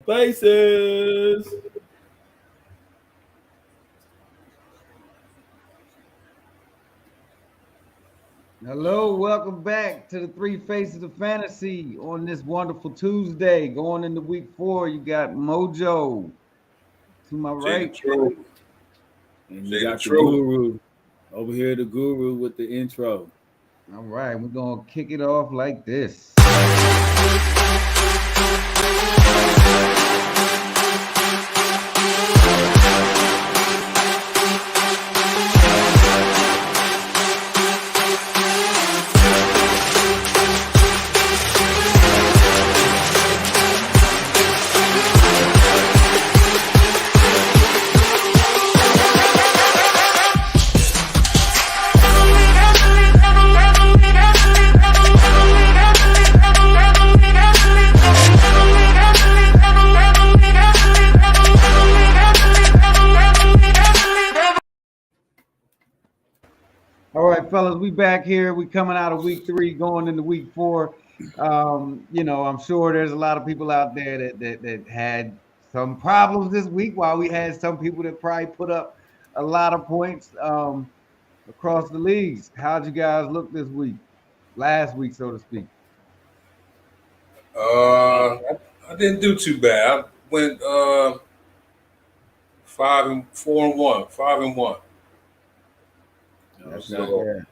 Faces. Hello, welcome back to the Three Faces of Fantasy on this wonderful Tuesday. Going into week 4, you got Mojo to my Jay the right. True. And you Jay the got the True. guru over here, the guru with the intro. All right, we're going to kick it off like this. All right, fellas, we back here. We coming out of week 3, going into week 4. I'm sure there's a lot of people out there that had some problems this week, while we had some people that probably put up a lot of points across the leagues. How'd you guys look this week? Last week, so to speak. I didn't do too bad. I went 5-4-1. 5-1. That's So- not bad.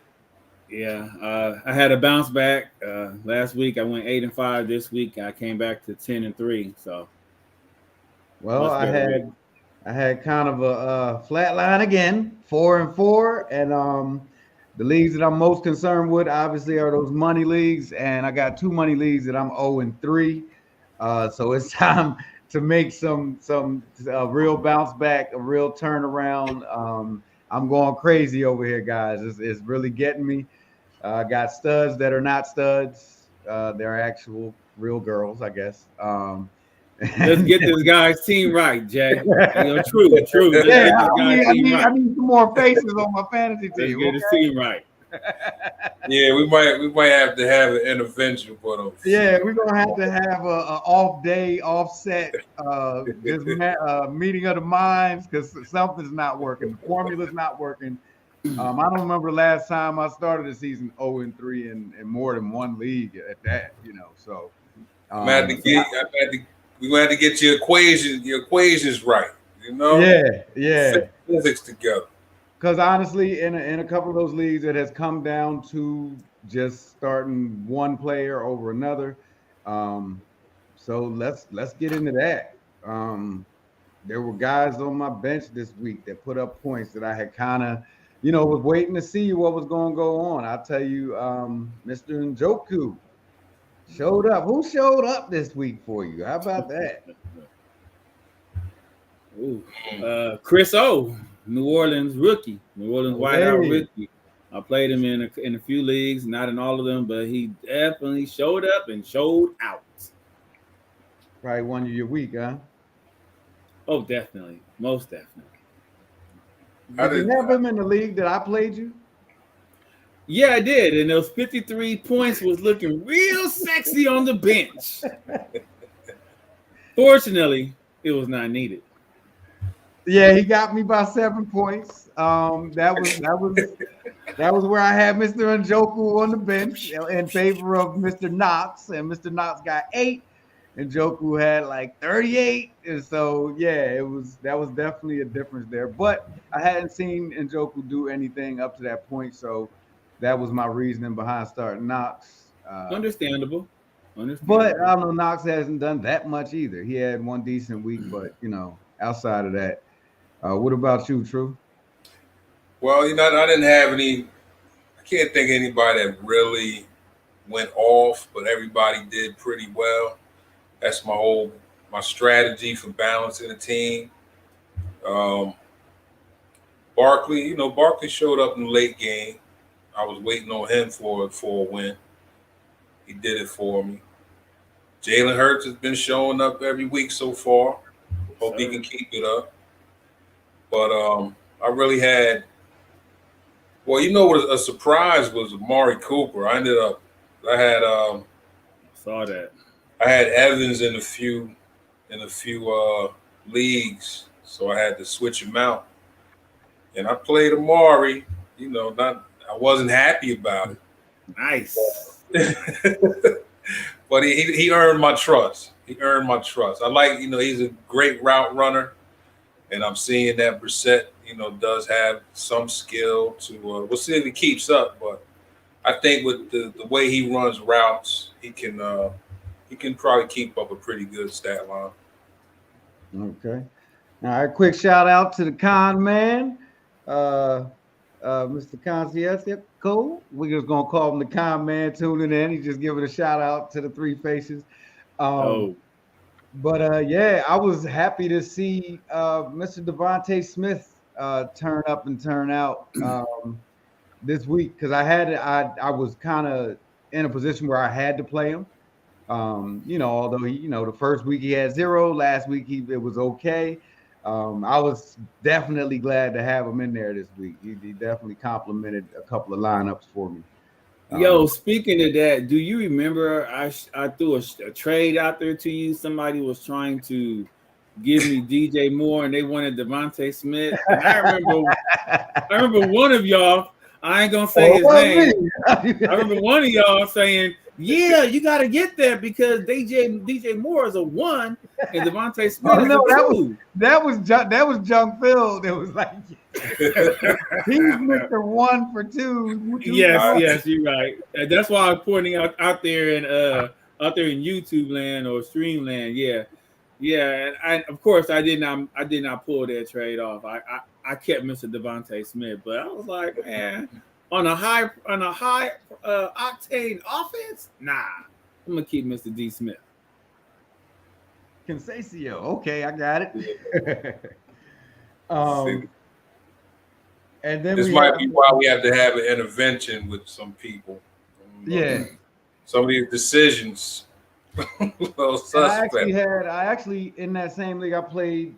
Yeah, I had a bounce back. Last week I went 8-5. This week I came back to 10-3. So Well, Much I better had kind of a flat line again, 4-4, and the leagues that I'm most concerned with, obviously, are those money leagues, and I got 2 money leagues that I'm 0-3. So it's time to make some real bounce back, a real turnaround. I'm going crazy over here, guys. It's really getting me. I got studs that are not studs. They're actual real girls, I guess. let's get this guy's team right, Jay. True. Let's Yeah, get this guy's I team need right. some more faces on my fantasy Let's team. get his team right. Yeah, we might have to have an intervention for them. Yeah, we're gonna have to have a off day, offset, meeting of the minds, because something's not working. The formula's not working. I don't remember the last time I started the season 0-3 in more than one league at that. So We had to get your equations right. yeah. Physics together. Because honestly, in a couple of those leagues, it has come down to just starting one player over another. So let's get into that. There were guys on my bench this week that put up points that I had kind of, was waiting to see what was going to go on. I'll tell you, Mr. Njoku showed up. Who showed up this week for you? How about that? Ooh. Chris O, New Orleans rookie, New Orleans wideout rookie. I played him in a few leagues, not in all of them, but he definitely showed up and showed out. Probably won you your week, huh? Oh, definitely, most definitely. Did you have him in the league that I played you? Yeah, I did, and those 53 points was looking real sexy on the bench. Fortunately, it was not needed. Yeah, he got me by 7 points. That was where I had Mr. Njoku on the bench in favor of Mr. Knox, and Mr. Knox got 8, and Njoku had like 38. And so yeah, that was definitely a difference there. But I hadn't seen Njoku do anything up to that point, so that was my reasoning behind starting Knox. Understandable. But I don't know, Knox hasn't done that much either. He had one decent week, but outside of that. What about you, True? Well, I didn't have any. I can't think of anybody that really went off, but everybody did pretty well. That's my strategy for balancing the team. Barkley, Barkley showed up in the late game. I was waiting on him for a win. He did it for me. Jalen Hurts has been showing up every week so far. Hope he can keep it up. But I really had. Well, what a surprise was Amari Cooper. I had saw that. I had Evans in a few, in a few leagues, so I had to switch him out. And I played Amari. I wasn't happy about Nice. it, but he earned my trust. He earned my trust. I like, he's a great route runner, and I'm seeing that Brissett, does have some skill to. We'll see if he keeps up, but I think with the way he runs routes, he can probably keep up a pretty good stat line. Okay. All right. Quick shout out to the con man, Mr. Concierge. Yep, cool. We're just gonna call him the con man tuning in. He's just giving a shout out to the three faces. But yeah, I was happy to see Mr. Devontae Smith turn up and turn out this week because I was kind of in a position where I had to play him. Although he, the first week he had 0, last week it was okay. I was definitely glad to have him in there this week. He definitely complimented a couple of lineups for me. Yo, speaking of that, do you remember I threw a trade out there to you? Somebody was trying to give me DJ Moore, and they wanted Devontae Smith. And I remember one of y'all. I ain't gonna say his name. I remember one of y'all saying, "Yeah, you got to get that because DJ Moore is a 1 and Devontae Smith is a 2." That was Junk Phil. It was like he's Mr. 1 for 2. Yes, you're right. That's why I'm pointing out there in YouTube land or stream land. Yeah. And of course I did not pull that trade off. I kept Mr. Devontae Smith, but I was like, man, on a high octane offense, nah, I'm gonna keep Mr. D Smith. Concesio. Okay, I got it. And then this might be why we have to have an intervention with some people. Yeah. Some of these decisions. I actually in that same league I played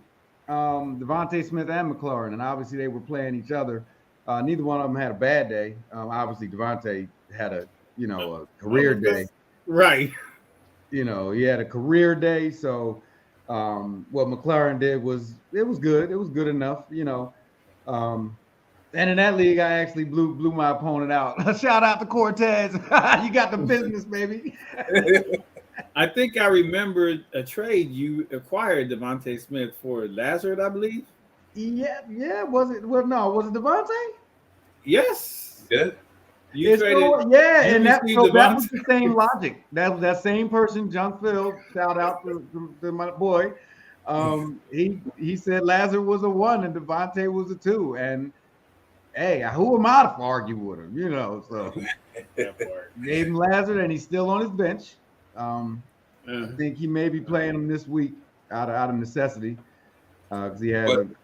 Devontae Smith and McLaurin, and obviously they were playing each other. Neither one of them had a bad day. Obviously Devontae had a career day. Right. He had a career day. So what McLaurin did was good. It was good enough, and in that league, I actually blew my opponent out. Shout out to Cortez. You got the business, baby. I think I remembered a trade you acquired Devontae Smith for Lazard, I believe. Yeah. Was it Devontae? Yes. Yeah. And that was the same logic. That same person, Junk Phil. Shout out to my boy. He said Lazard was a 1 and Devontae was a 2, and hey, who am I to argue with him? So gave him Lazard, and he's still on his bench. I think he may be playing him this week out of necessity because he had.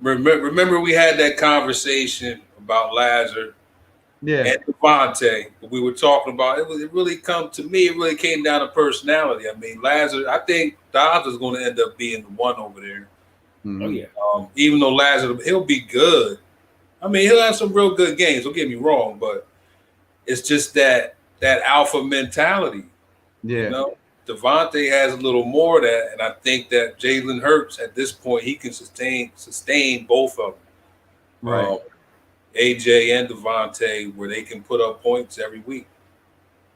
Remember, we had that conversation about Lazard, and Devontae. We were talking about it really came down to personality. I mean, Lazard. I think Dobbs is going to end up being the 1 over there. Mm-hmm. Oh yeah. Even though Lazard, he'll be good. I mean, he'll have some real good games. Don't get me wrong, but it's just that alpha mentality. Yeah. Devontae has a little more of that, and I think that Jalen Hurts at this point he can sustain both of them. Right. AJ and Devontae, where they can put up points every week.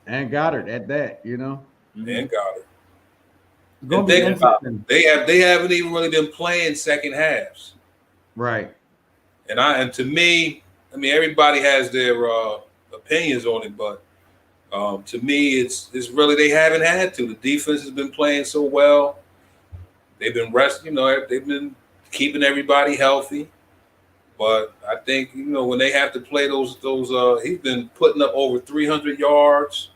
And Goddard at that, And Goddard. And think about it. They haven't even really been playing second halves. Right. And to me, I mean, everybody has their opinions on it, but to me, it's really they haven't had to. The defense has been playing so well. They've been resting, they've been keeping everybody healthy. But I think, when they have to play those he's been putting up over 300 yards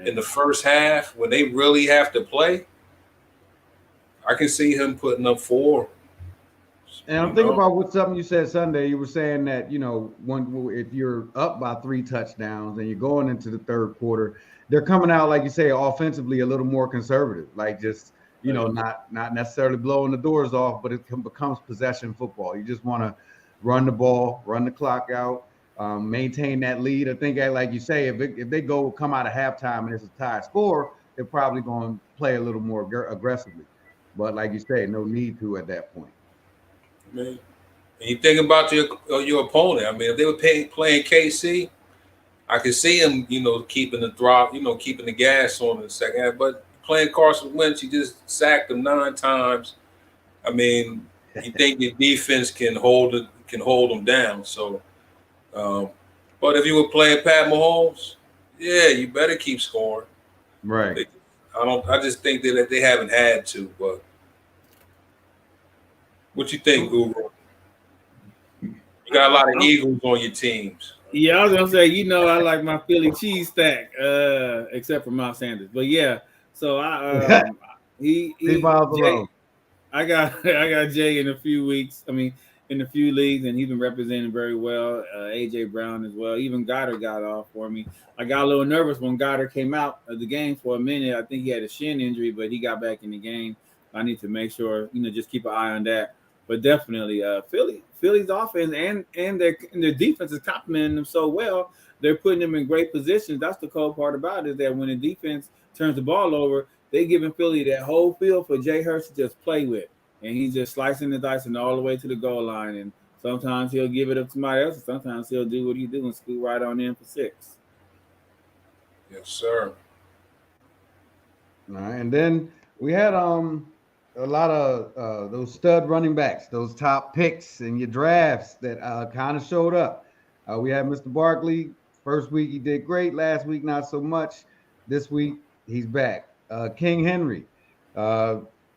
in the first half. When they really have to play, I can see him putting up 4. And I'm thinking about something you said Sunday. You were saying that, if you're up by 3 touchdowns and you're going into the third quarter, they're coming out, like you say, offensively a little more conservative, like just, not necessarily blowing the doors off, but it becomes possession football. You just want to run the ball, run the clock out, maintain that lead. I think, like you say, if they come out of halftime and it's a tie score, they're probably going to play a little more aggressively. But like you say, no need to at that point. I mean, and you think about your opponent. I mean, if they were playing KC, I could see him, keeping the gas on in the second half. But playing Carson Wentz, you just sacked him 9 times. I mean, you think your defense can hold them down. So, but if you were playing Pat Mahomes, yeah, you better keep scoring. Right. I just think that they haven't had to. But what you think, Guru? You got a lot of Eagles on your teams. Yeah, I was gonna say, I like my Philly cheese stack, except for Miles Sanders. But yeah, so I I got Jay in a few weeks. I mean, in a few leagues, and he's been representing very well. AJ Brown as well. Even Goddard got off for me. I got a little nervous when Goddard came out of the game for a minute. I think he had a shin injury, but he got back in the game. I need to make sure, just keep an eye on that. But definitely, Philly's offense and their defense is complimenting them so well. They're putting them in great positions. That's the cool part about it, is that when the defense turns the ball over, they giving Philly that whole field for Jay Hurts to just play with. And he's just slicing the dice and all the way to the goal line. And sometimes he'll give it up to somebody else, and sometimes he'll do what he do and scoot right on in for 6. Yes, sir. All right, and then we had a lot of those stud running backs, those top picks in your drafts that kind of showed up. We had Mr. Barkley. First week he did great. Last week not so much. This week he's back. King Henry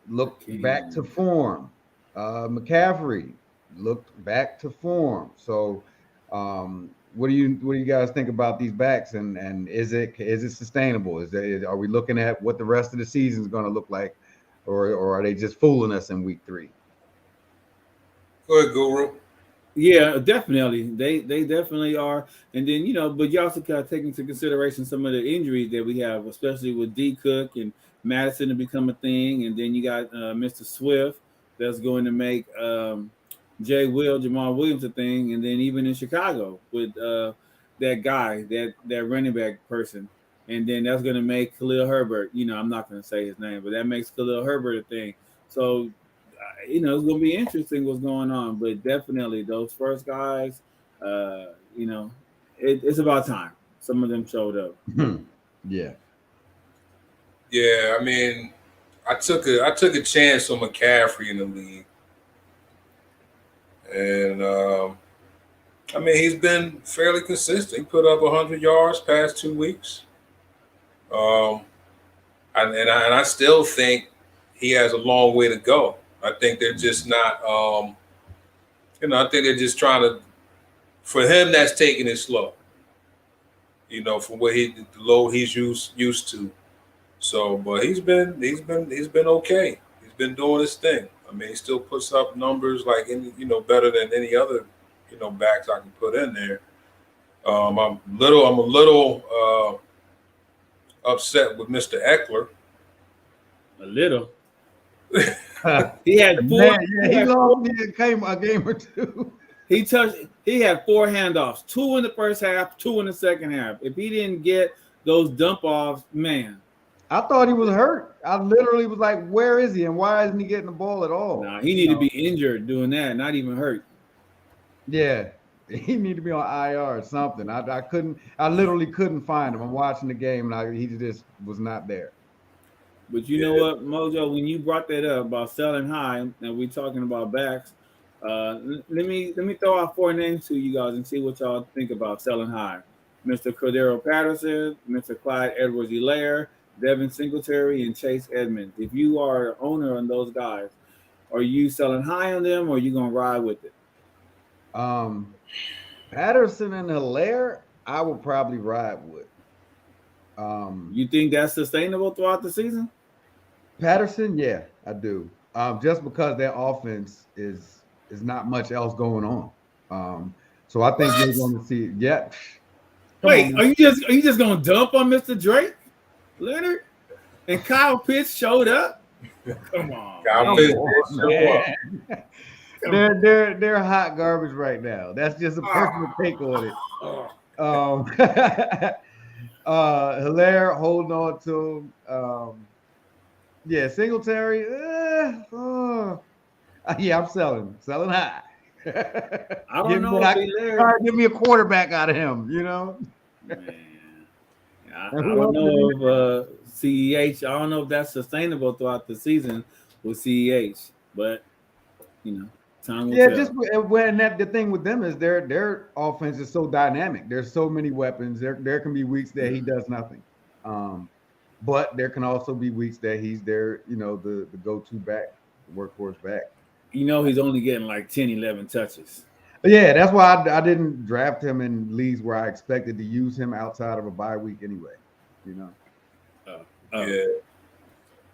looked back to form. McCaffrey looked back to form. So, what do you guys think about these backs? And is it sustainable? Are we looking at what the rest of the season is going to look like, or are they just fooling us in week 3? Go ahead, Guru. Yeah, definitely. They definitely are. And then, but you also got to take into consideration some of the injuries that we have, especially with D Cook and Madison to become a thing. And then you got Mr. Swift that's going to make Jamal Williams a thing. And then even in Chicago with that guy, that running back person. And then that's going to make Khalil Herbert, I'm not going to say his name, but that makes Khalil Herbert a thing. So, it's going to be interesting what's going on. But definitely those first guys, it's about time. Some of them showed up. Yeah. Yeah, I mean, I took a chance on McCaffrey in the league. And, he's been fairly consistent. He put up 100 yards past 2 weeks. And I still think he has a long way to go. I think they're just not, I think they're just trying to, for him, that's taking it slow, from what the load he's used to. So, but he's been okay. He's been doing his thing. I mean, he still puts up numbers like better than any other, backs I can put in there. I'm a little upset with Mr. Eckler. A little. He had 4. He lost a game or 2. He had 4 handoffs, 2 in the first half, 2 in the second half. If he didn't get those dump offs, man. I thought he was hurt. I literally was like, where is he and why isn't he getting the ball at all? Nah, he needed to be injured doing that, not even hurt. Yeah. He needed to be on IR or something. I literally couldn't find him. I'm watching the game and he just was not there. But you know what, Mojo, when you brought that up about selling high, and we're talking about backs, let me throw out 4 names to you guys and see what y'all think about selling high. Mr. Cordero Patterson, Mr. Clyde Edwards-Helaire, Devin Singletary, and Chase Edmonds. If you are an owner on those guys, are you selling high on them or are you going to ride with it? Patterson and Helaire, I would probably ride with. You think that's sustainable throughout the season? Patterson, yeah, I do. Just because their offense is not much else going on. So I think you're going to see. Yeah. Wait, are you just going to dump on Mr. Drake, Leonard, and Kyle Pitts showed up? Come on, Kyle Pitts showed up. They're hot garbage right now. That's just a personal take on it. Hilaire holding on to yeah, Singletary. Yeah, I'm selling high. I don't know if Give me a quarterback out of him, you know. Man, I And who don't else did he know if CEH. I don't know if that's sustainable throughout the season with CEH, but you know, time will Yeah, tell. just when that the thing with them is their offense is so dynamic. There's so many weapons. There can be weeks that he does nothing, but there can also be weeks that he's there. You know, the go-to back, the workhorse back. You know, he's only getting like 10, 11 touches. But yeah, that's why I didn't draft him in leagues where I expected to use him outside of a bye week anyway. You know. Yeah.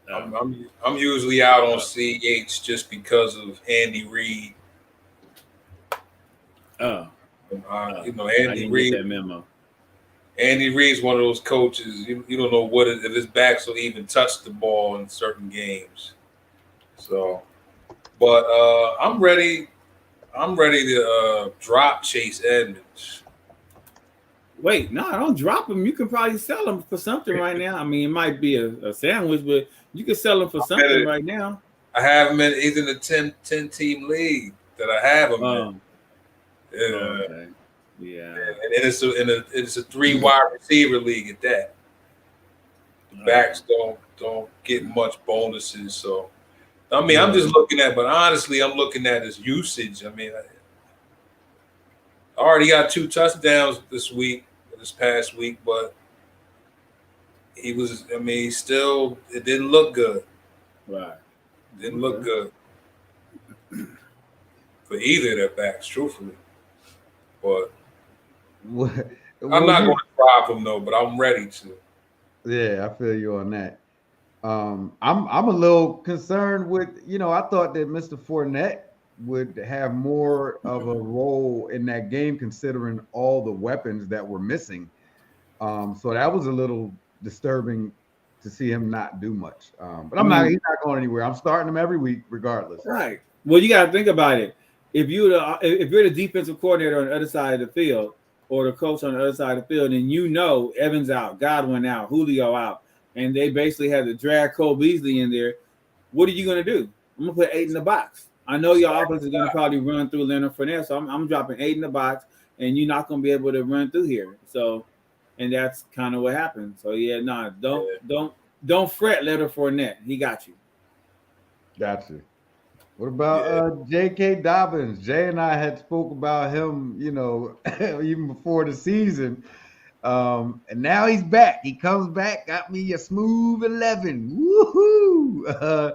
I'm usually out on CH just because of Andy Reid. You know, Andy Reid. That memo. Andy Reid's one of those coaches. You don't know if his backs will even touch the ball in certain games. So, but I'm ready. I'm ready to drop Chase Edmonds. Wait, no, don't drop him. You can probably sell him for something right now. I mean, it might be a sandwich, but you can sell him for something right now. I have him he's in a 10 team league that I have him in. Yeah. Okay. Yeah. And it's a 3 wide receiver league at that. The backs don't get much bonuses. So I mean, I'm just looking at, but honestly, I'm looking at his usage. I mean, I already got 2 touchdowns this past week, but it didn't look good. Right. Didn't look good for either of their backs, truthfully. But I'm not going to drop him though, but I'm ready to. Yeah, I feel you on that. I'm a little concerned with, I thought that Mr. Fournette would have more of a role in that game considering all the weapons that were missing. So that was a little disturbing to see him not do much. But he's not going anywhere. I'm starting him every week regardless. Right. Well, you got to think about it. If you're the defensive coordinator on the other side of the field or the coach on the other side of the field, and Evans out, Godwin out, Julio out, and they basically had to drag Cole Beasley in there, what are you going to do? I'm going to put 8 in the box. I know your offense is going to probably run through Leonard Fournette, so I'm dropping 8 in the box, and you're not going to be able to run through here. So, and that's kind of what happened. So yeah, don't fret, Leonard Fournette. He got you. Got you. What about J.K. Dobbins? Jay and I had spoke about him, even before the season. And now he's back. He comes back, got me a smooth 11. Woohoo!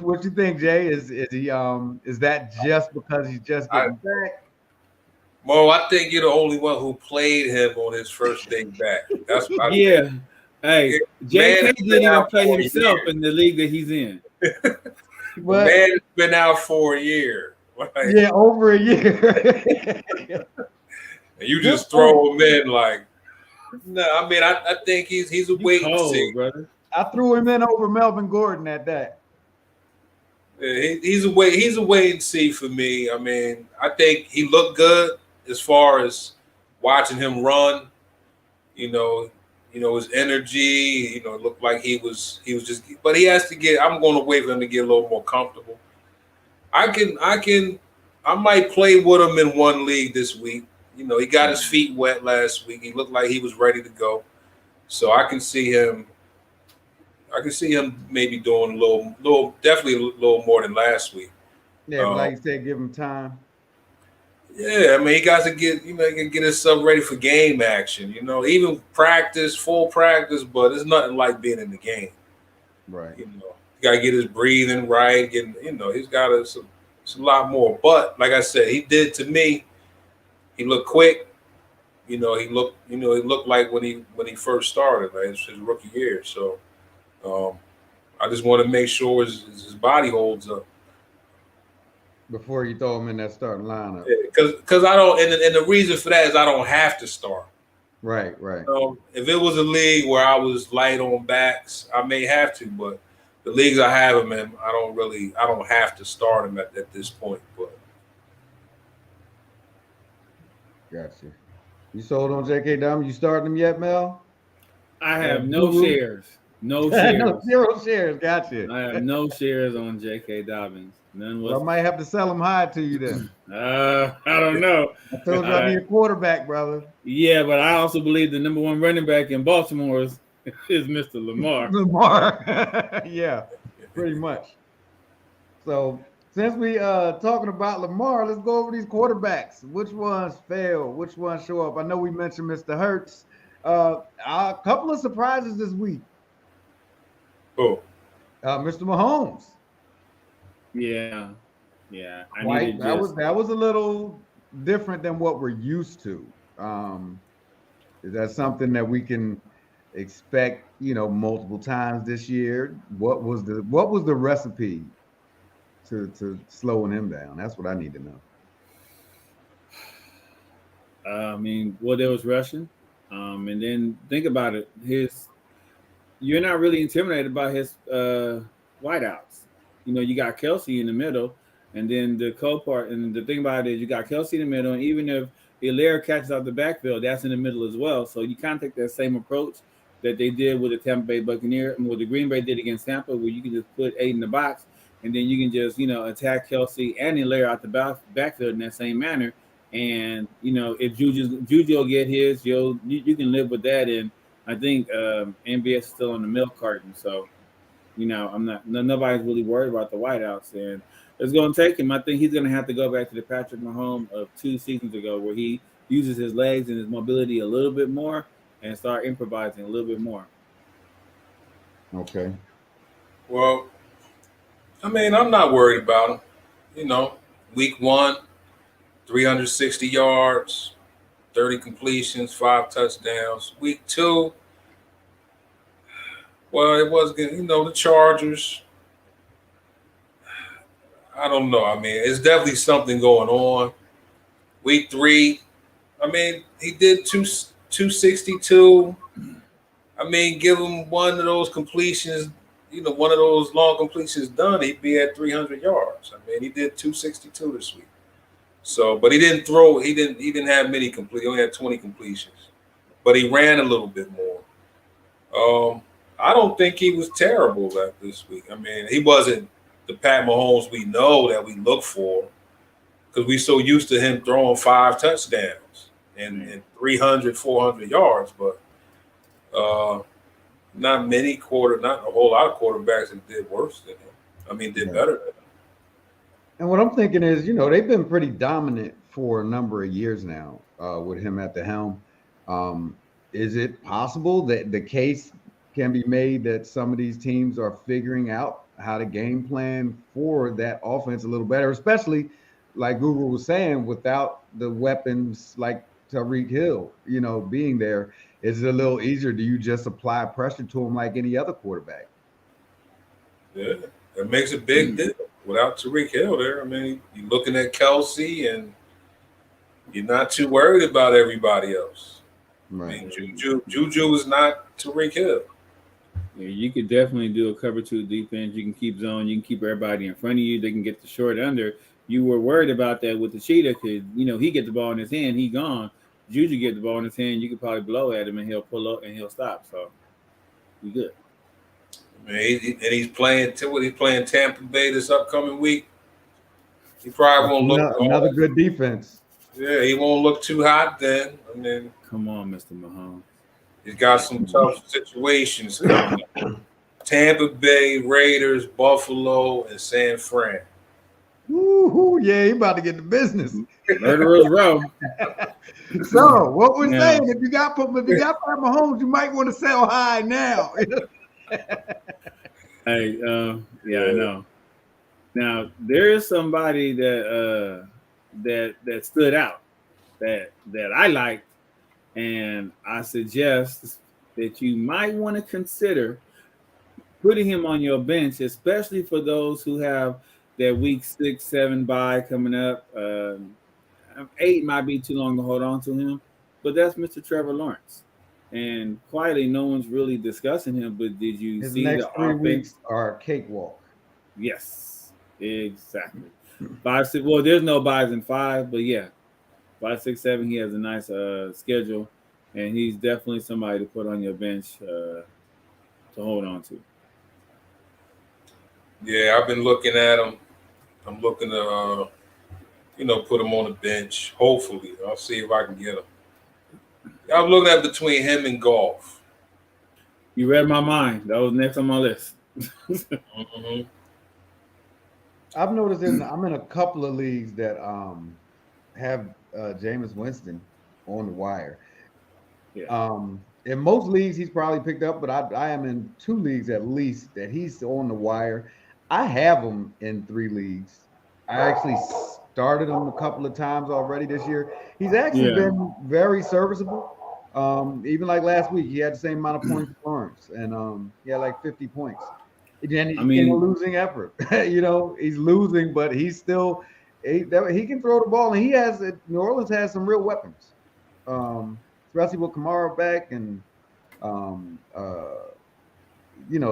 What you think, Jay? Is that just because he's just getting back? Mo, I think you're the only one who played him on his first day back. That's what I think. Hey, JK didn't even play himself in the league that he's in. Man has been out for a year. Yeah, over a year. And you just throw him in like, no. I mean, I think he's a wait and see, brother. I threw him in over Melvin Gordon at that. Yeah, he's a wait and see for me. I mean, I think he looked good as far as watching him run. His energy. It looked like he was just. But he has to get. I'm going to wait for him to get a little more comfortable. I might play with him in one league this week. He got his feet wet last week. He looked like he was ready to go. So I can see him maybe doing definitely a little more than last week. Yeah, but like you said, give him time. Yeah, I mean, he got to get himself ready for game action. Even full practice, but it's nothing like being in the game. Right. He got to get his breathing right. He's got it's a lot more. But like I said, he did to me. He looked quick. He looked like when he first started, like his rookie year. So I just want to make sure his body holds up before you throw him in that starting lineup. Because I don't, and the reason for that is I don't have to start. Right. If it was a league where I was light on backs, I may have to, but the leagues I have him in, I don't have to start him at this point. But gotcha. You sold on J.K. Dobbins? You starting him yet, Mel? I have no Guru? shares. No No, shares. 0 shares. Gotcha. I have no shares on J.K. Dobbins. None Well, I was. might have to sell him high to you then. I don't know. I told you I need a quarterback, brother. Yeah, but I also believe the number one running back in Baltimore is Mr. Lamar. Lamar. Yeah, pretty much. So since we talking about Lamar, let's go over these quarterbacks. Which ones fail? Which ones show up? I know we mentioned Mr. Hurts. A couple of surprises this week. Oh, Mr. Mahomes. Yeah. That was a little different than what we're used to. Is that something that we can expect, multiple times this year? What was the recipe to slowing him down? That's what I need to know. There was rushing, and then think about it. You're not really intimidated by his wideouts. You got Kelsey in the middle, and then the co-part. And the thing about it is, you got Kelsey in the middle, and even if Hilaire catches out the backfield, that's in the middle as well. So you kind of take that same approach that they did with the Tampa Bay Buccaneers, and what the Green Bay did against Tampa, where you can just put 8 in the box, and then you can just attack Kelsey and Hilaire out the backfield in that same manner. And if Juju will get his, you can live with that. And I think MBS is still on the milk carton, so nobody's really worried about the wideouts, and it's going to take him. I think he's going to have to go back to the Patrick Mahomes of 2 seasons ago, where he uses his legs and his mobility a little bit more and start improvising a little bit more. Okay. Well, I'm not worried about him. Week 1, 360 yards, 30 completions, 5 touchdowns. Week 2, well, it was good. The Chargers. I don't know. It's definitely something going on. Week 3, he did 262. Give him one of those completions, one of those long completions done, he'd be at 300 yards. He did 262 this week. So, but he didn't throw. He didn't have many complete. He only had 20 completions, but he ran a little bit more. I don't think he was terrible this week. He wasn't the Pat Mahomes we know that we look for, because we're so used to him throwing 5 touchdowns and 300, 400 yards. But not a whole lot of quarterbacks that did worse than him. Did better than him. And what I'm thinking is, they've been pretty dominant for a number of years now with him at the helm. Is it possible that the case can be made that some of these teams are figuring out how to game plan for that offense a little better, especially like Google was saying, without the weapons like Tyreek Hill, being there? Is it a little easier? Do you just apply pressure to him like any other quarterback? Yeah, it makes a big deal. Without Tyreek Hill there, you're looking at Kelsey, and you're not too worried about everybody else. Right. Juju is not Tyreek Hill. Yeah, you could definitely do a cover 2 defense. You can keep zone. You can keep everybody in front of you. They can get the short under. You were worried about that with the cheetah, because he get the ball in his hand, he gone. Juju get the ball in his hand, you could probably blow at him and he'll pull up and he'll stop. So we good. He's playing Tampa Bay this upcoming week. He probably won't look another good defense. Yeah, he won't look too hot then. Come on, Mr. Mahomes. He's got some tough situations coming up. Tampa Bay, Raiders, Buffalo, and San Fran. Woo-hoo, yeah, he about to get the business. Murderer's row. So what we're saying, if you got Pat Mahomes, you might want to sell high now. Hey, I know. Now there is somebody that stood out that I liked, and I suggest that you might want to consider putting him on your bench, especially for those who have that week 6, 7 bye coming up. 8 might be too long to hold on to him, but that's Mr. Trevor Lawrence. And quietly, no one's really discussing him. But did you His see next the 3 offense? weeks are cakewalk. Yes, exactly. 5, 6. Well, there's no buys in 5, but yeah, 5, 6, 7. He has a nice schedule, and he's definitely somebody to put on your bench to hold on to. Yeah, I've been looking at him. I'm looking to, put him on the bench. Hopefully, I'll see if I can get him. I'm looking at between him and Golf. You read my mind. That was next on my list. Mm-hmm. I've noticed I'm in a couple of leagues that have Jameis Winston on the wire. Yeah. In most leagues he's probably picked up, but I am in 2 leagues at least that he's on the wire. I have him in 3 leagues. I actually started him a couple of times already this year. He's actually been very serviceable. Even like last week, he had the same amount of points as Lawrence, and he had like 50 points. And in a losing effort, he's losing, but he's still he can throw the ball, and New Orleans has some real weapons, especially with Kamara back, and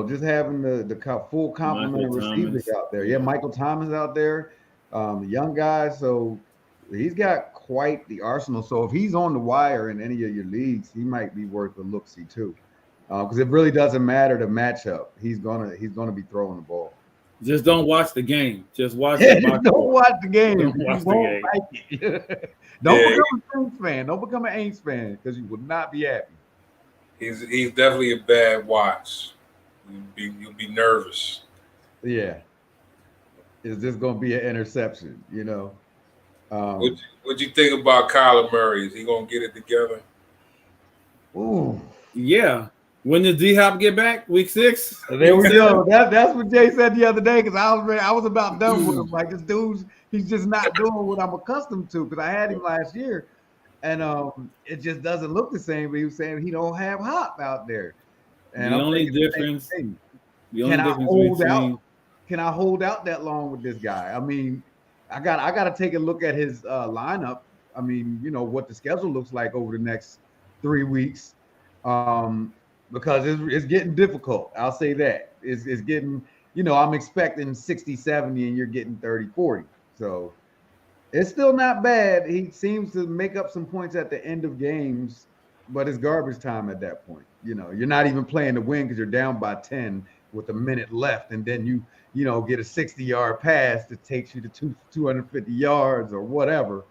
just having the full complement of receivers out there. Yeah, Michael Thomas out there, the young guys. So he's got quite the arsenal. So if he's on the wire in any of your leagues, he might be worth a look-see too. Because it really doesn't matter the matchup. He's gonna be throwing the ball. Just don't watch the game. Just watch the box. Don't watch the game. Don't watch the game. Like it. Don't become an Aints fan. Don't become an Aints fan because you will not be happy. He's definitely a bad watch. You'll be nervous. Yeah. Is this gonna be an interception? What'd you think about Kyler Murray? Is he gonna get it together? Ooh. Yeah. When does D-Hop get back? Week 6? There we go. That's what Jay said the other day because I was about done with him. Like this dude's he's just not doing what I'm accustomed to because I had him last year, and it just doesn't look the same. But he was saying he don't have Hop out there. And the only difference can I hold out that long with this guy? I mean, I got to take a look at his lineup. I mean, what the schedule looks like over the next 3 weeks. Because it's getting difficult. I'll say that. It's getting, I'm expecting 60, 70, and you're getting 30, 40. So it's still not bad. He seems to make up some points at the end of games, but it's garbage time at that point. You're not even playing to win because you're down by 10 with a minute left, and then you get a 60-yard pass that takes you to 250 yards or whatever.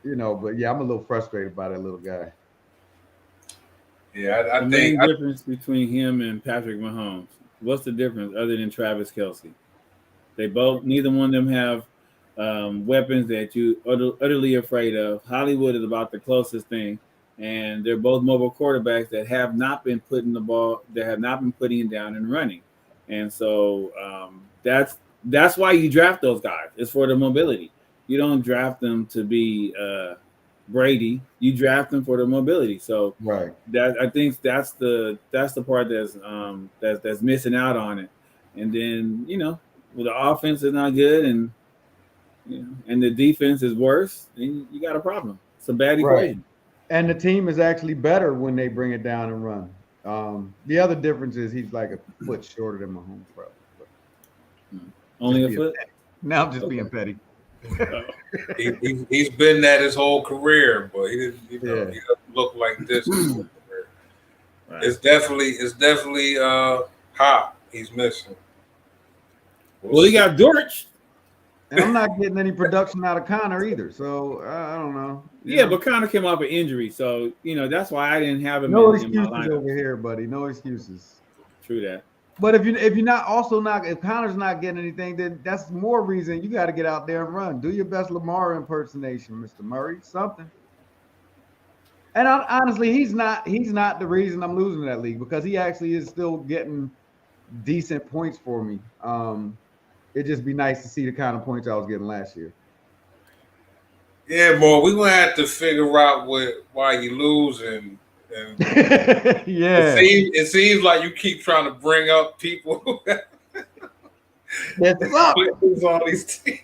But yeah, I'm a little frustrated by that little guy. Yeah, I think the main difference between him and Patrick Mahomes. What's the difference other than Travis Kelce? Neither one of them have weapons that you utterly afraid of. Hollywood is about the closest thing, and they're both mobile quarterbacks that have not been putting it down and running, and so that's why you draft those guys. It's for the mobility. You don't draft them to be Brady. You draft them for the mobility. So right. That I think that's the part that's missing out on it. And then the offense is not good and and the defense is worse, then you got a problem. It's a bad equation. And the team is actually better when they bring it down and run. The other difference is he's like a foot shorter than Mahomes, probably. Only a foot? Now I'm just being petty. He's been that his whole career, but he doesn't look like this. Right. It's definitely Hop he's missing. Well, he got Dortch. And I'm not getting any production out of Connor either, so I don't know. Yeah, but Connor came off an injury, so that's why I didn't have him. No excuses over here, buddy. No excuses. True that. But if Connor's not getting anything, then that's more reason you got to get out there and run. Do your best Lamar impersonation, Mr. Murray. Something. And honestly, he's not the reason I'm losing that league because he actually is still getting decent points for me. It'd just be nice to see the kind of points I was getting last year. Yeah, boy, we're gonna have to figure out why you lose and yeah. It seems like you keep trying to bring up people that's up on these teams.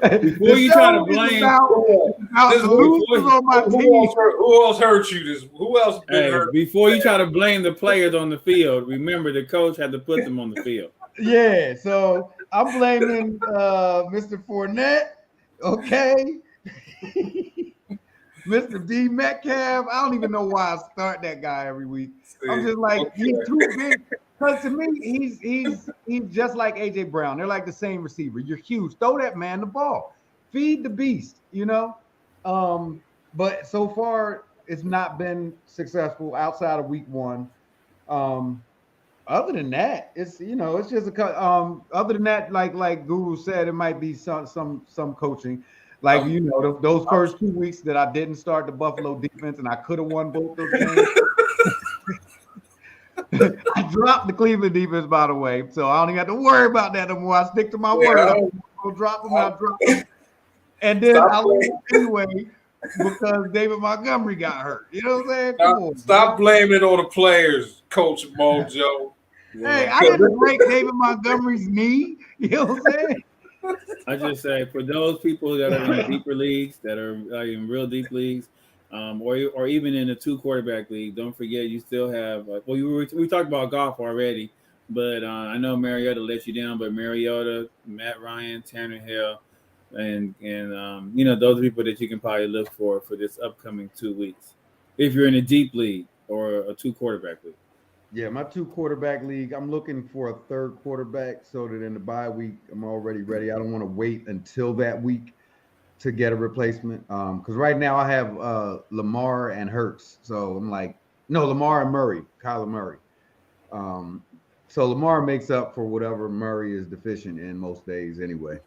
Before you try to blame who else hurt you? Who else been hurt? Before you try to blame the players on the field, remember the coach had to put them on the field. Yeah, so I'm blaming Mr. Fournette Okay. Mr. D Metcalf. I don't even know why I start that guy every week. I'm just like, he's too big. Because to me, he's just like AJ Brown. They're like the same receiver. You're huge. Throw that man the ball. Feed the beast, you know? But so far, it's not been successful outside of week one. Other than that, it's it's just other than that, like Guru said, it might be some coaching. Like those first 2 weeks that I didn't start the Buffalo defense and I could have won both those games. I dropped the Cleveland defense, by the way, so I don't even have to worry about that no more. I stick to my word. I'll drop them. I'll drop them. And then I lose anyway because David Montgomery got hurt. You know what I'm saying? Stop blaming it on the players, Coach Mojo. Hey, I didn't break David Montgomery's knee. You know what I'm saying? I just say for those people that are in deeper leagues, that are in real deep leagues, or even in a 2 quarterback league, don't forget you still have we talked about Goff already, but I know Mariota let you down, but Mariota, Matt Ryan, Tanner Hill, and those are people that you can probably look for this upcoming 2 weeks if you're in a deep league or a 2 quarterback league. Yeah, my 2 quarterback league, I'm looking for a 3rd quarterback so that in the bye week, I'm already ready. I don't want to wait until that week to get a replacement. Because right now I have Lamar and Hurts. So I'm like, no, Lamar and Murray, Kyler Murray. So Lamar makes up for whatever Murray is deficient in most days anyway.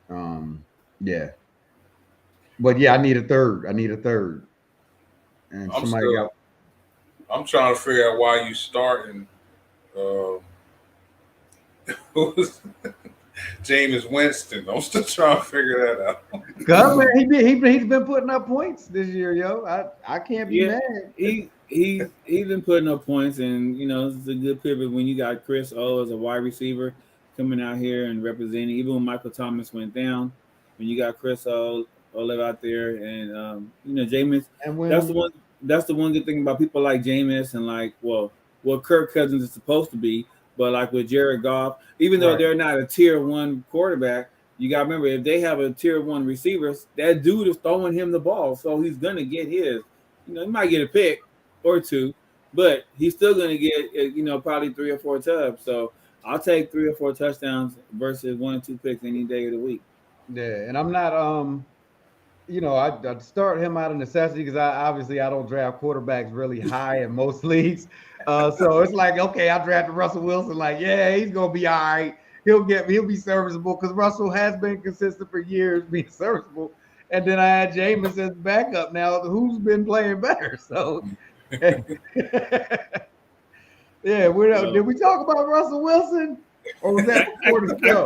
Yeah. But yeah, I need a third. And I'm trying to figure out why you starting Jameis Winston. I'm still trying to figure that out. Cause man, he's been putting up points this year, yo. I can't be mad. He's been putting up points, and it's a good pivot when you got Chris O as a wide receiver coming out here and representing. Even when Michael Thomas went down, when you got Chris O live out there, and Jameis. And that's the one good thing about people like Jameis and like what Kirk Cousins is supposed to be, but like with Jared Goff, even though they're not a tier 1 quarterback, you got to remember if they have a tier 1 receiver, that dude is throwing him the ball, so he's gonna get his. He might get a pick or 2, but he's still gonna get probably 3 or 4 tubs. So I'll take 3 or 4 touchdowns versus 1 or 2 picks any day of the week. Yeah, and I'm not I'd start him out of necessity because I don't draft quarterbacks really high in most leagues. So it's like, okay, I drafted Russell Wilson. Like, yeah, he's gonna be all right. He'll be serviceable because Russell has been consistent for years being serviceable. And then I had Jameis as backup. Now, who's been playing better? So, yeah, did we talk about Russell Wilson? Or was that before the show?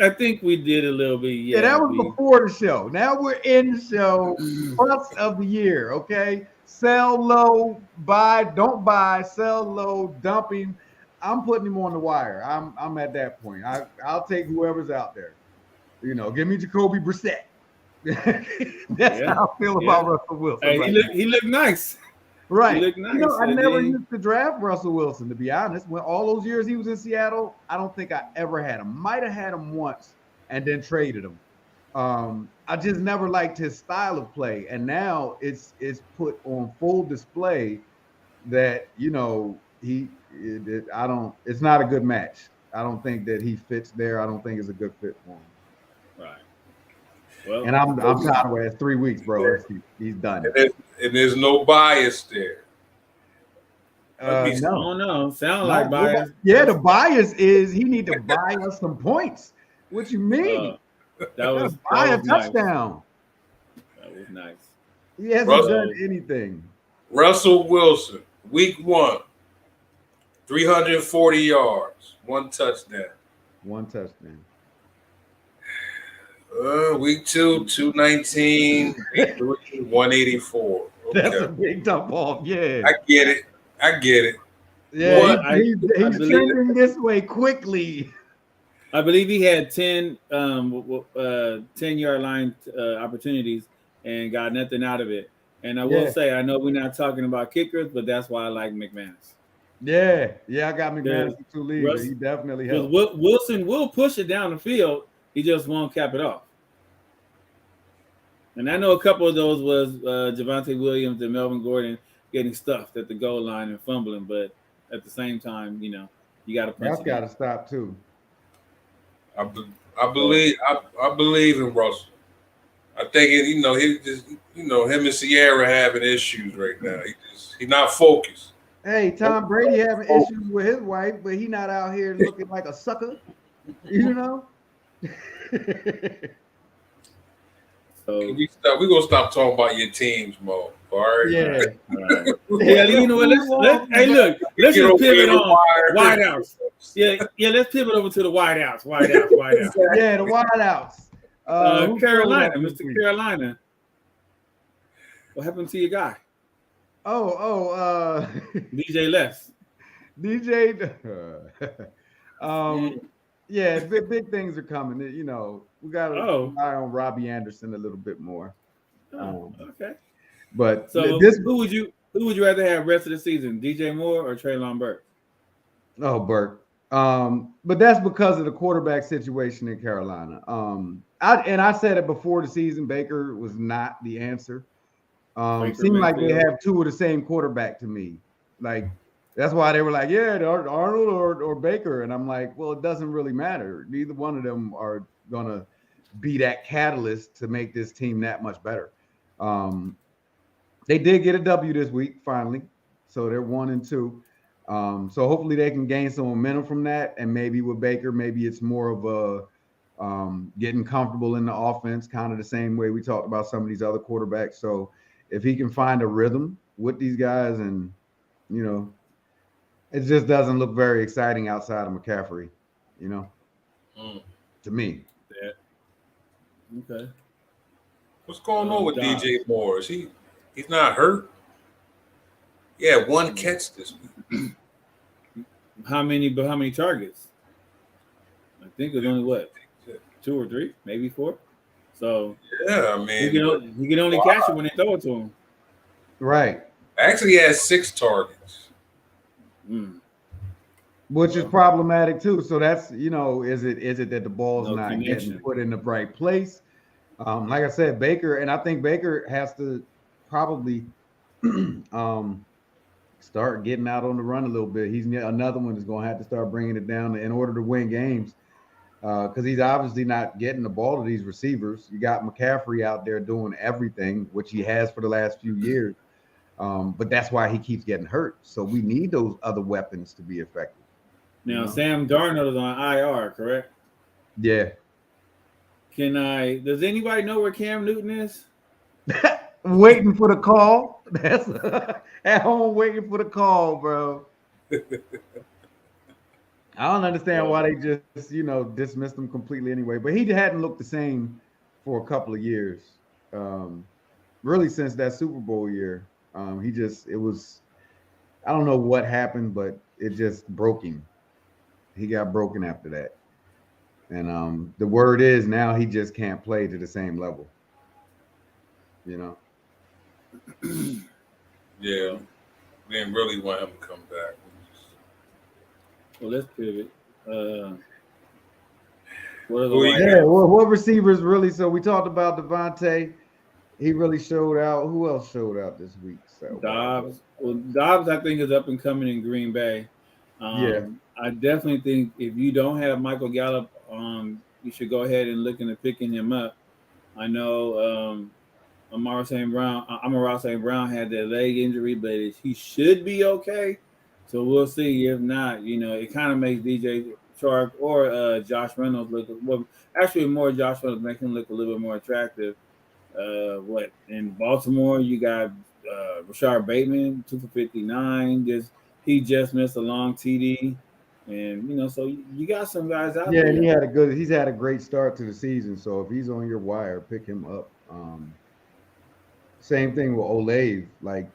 I think we did a little bit. Yeah, that was before the show. Now we're in the show. Plus of the year, okay? Sell low, buy, don't buy, sell low, dumping. I'm putting him on the wire. I'm at that point. I'll take whoever's out there. Give me Jacoby Brissett. That's how I feel about Russell Wilson. Hey, he looked nice. Right. He looked nice. I never used to draft Russell Wilson, to be honest. When all those years he was in Seattle, I don't think I ever had him. Might have had him once and then traded him. I just never liked his style of play. And now it's put on full display that, it's not a good match. I don't think that he fits there. I don't think it's a good fit for him. Right. Well, and I'm tired of it. It's 3 weeks, bro. He's done. And there's no bias there. No. Sound like bias. Yeah, the bias is he need to buy us some points. What you mean? That was buy a touchdown. That was nice. He hasn't done anything. Russell Wilson, week 1, 340 yards, 1 touchdown. 1 touchdown. Week 2, 219, 184. Okay. That's a big dump off. Yeah, I get it. Yeah, he's trending this way quickly. I believe he had 10 10-yard line opportunities and got nothing out of it. And I will say, I know we're not talking about kickers, but that's why I like McManus. Yeah, I got McManus in 2 leagues. He definitely helps. Wilson will push it down the field. He just won't cap it off. And I know a couple of those was Javonte Williams and Melvin Gordon getting stuffed at the goal line and fumbling, but at the same time, you got to punch That's it got in. to stop too. I believe in Russell. I think he just him and Sierra having issues right now. He's not focused. Hey, Tom Brady having issues with his wife, but he not out here looking like a sucker. You know. So We're gonna stop talking about your teams, Mo. All right. Yeah. yeah, you know what? Let's just pivot on wideouts. Yeah, let's pivot over to the wideouts. Wideouts. Yeah, the wideouts. Carolina, Mr. Carolina. What happened to your guy? DJ Les. DJ. Yeah, big things are coming. You know, we got to rely on Robbie Anderson a little bit more. Okay. But so who would you rather have rest of the season, DJ Moore or Treylon Burks? Oh, Burke. But that's because of the quarterback situation in Carolina. I said it before the season, Baker was not the answer. Seemed like they have two of the same quarterback to me. Like that's why they were like, yeah, Arnold or Baker. And I'm like, well, it doesn't really matter. Neither one of them are gonna be that catalyst to make this team that much better. They did get a W this week, finally. So they're 1-2. So hopefully they can gain some momentum from that. And maybe with Baker, maybe it's more of a getting comfortable in the offense, kind of the same way we talked about some of these other quarterbacks. So if he can find a rhythm with these guys and, it just doesn't look very exciting outside of McCaffrey, to me. Yeah. Okay. What's going on with DJ Moore? He's not hurt? Yeah, one catch this week. How many targets? I think it was only 2 or 3, maybe 4. So yeah, I mean he can only catch it when they throw it to him. Right. Actually, he has 6 targets. Which is problematic too. So that's is it that the ball's not connection. Getting put in the right place? Like I said, Baker, and I think Baker has to probably start getting out on the run a little bit. He's another one that's going to have to start bringing it down in order to win games because he's obviously not getting the ball to these receivers. You got McCaffrey out there doing everything, which he has for the last few years. But that's why he keeps getting hurt. So we need those other weapons to be effective. Now, Sam Darnold is on IR, correct? Yeah. Does anybody know where Cam Newton is? Waiting for the call. That's at home waiting for the call, bro. I don't understand why they just, dismissed him completely anyway. But he hadn't looked the same for a couple of years. Really since that Super Bowl year. It was, I don't know what happened, but it just broke him. He got broken after that. And the word is now he just can't play to the same level. Yeah. We didn't really want him to come back. Well, let's pivot. What receivers really? So we talked about Devontae. He really showed out. Who else showed out this week? So Dobbs. Well, Dobbs, I think, is up and coming in Green Bay. I definitely think if you don't have Michael Gallup, you should go ahead and look into picking him up. I know Amara St. Brown had that leg injury, but he should be okay. So we'll see. If not, it kind of makes DJ Chark or Josh Reynolds look more Josh Reynolds make him look a little bit more attractive. In Baltimore, you got Rashard Bateman, 2 for 59. He just missed a long TD, and so you got some guys out there. Yeah, and he's had a great start to the season. So if he's on your wire, pick him up. Same thing with Olave. Like,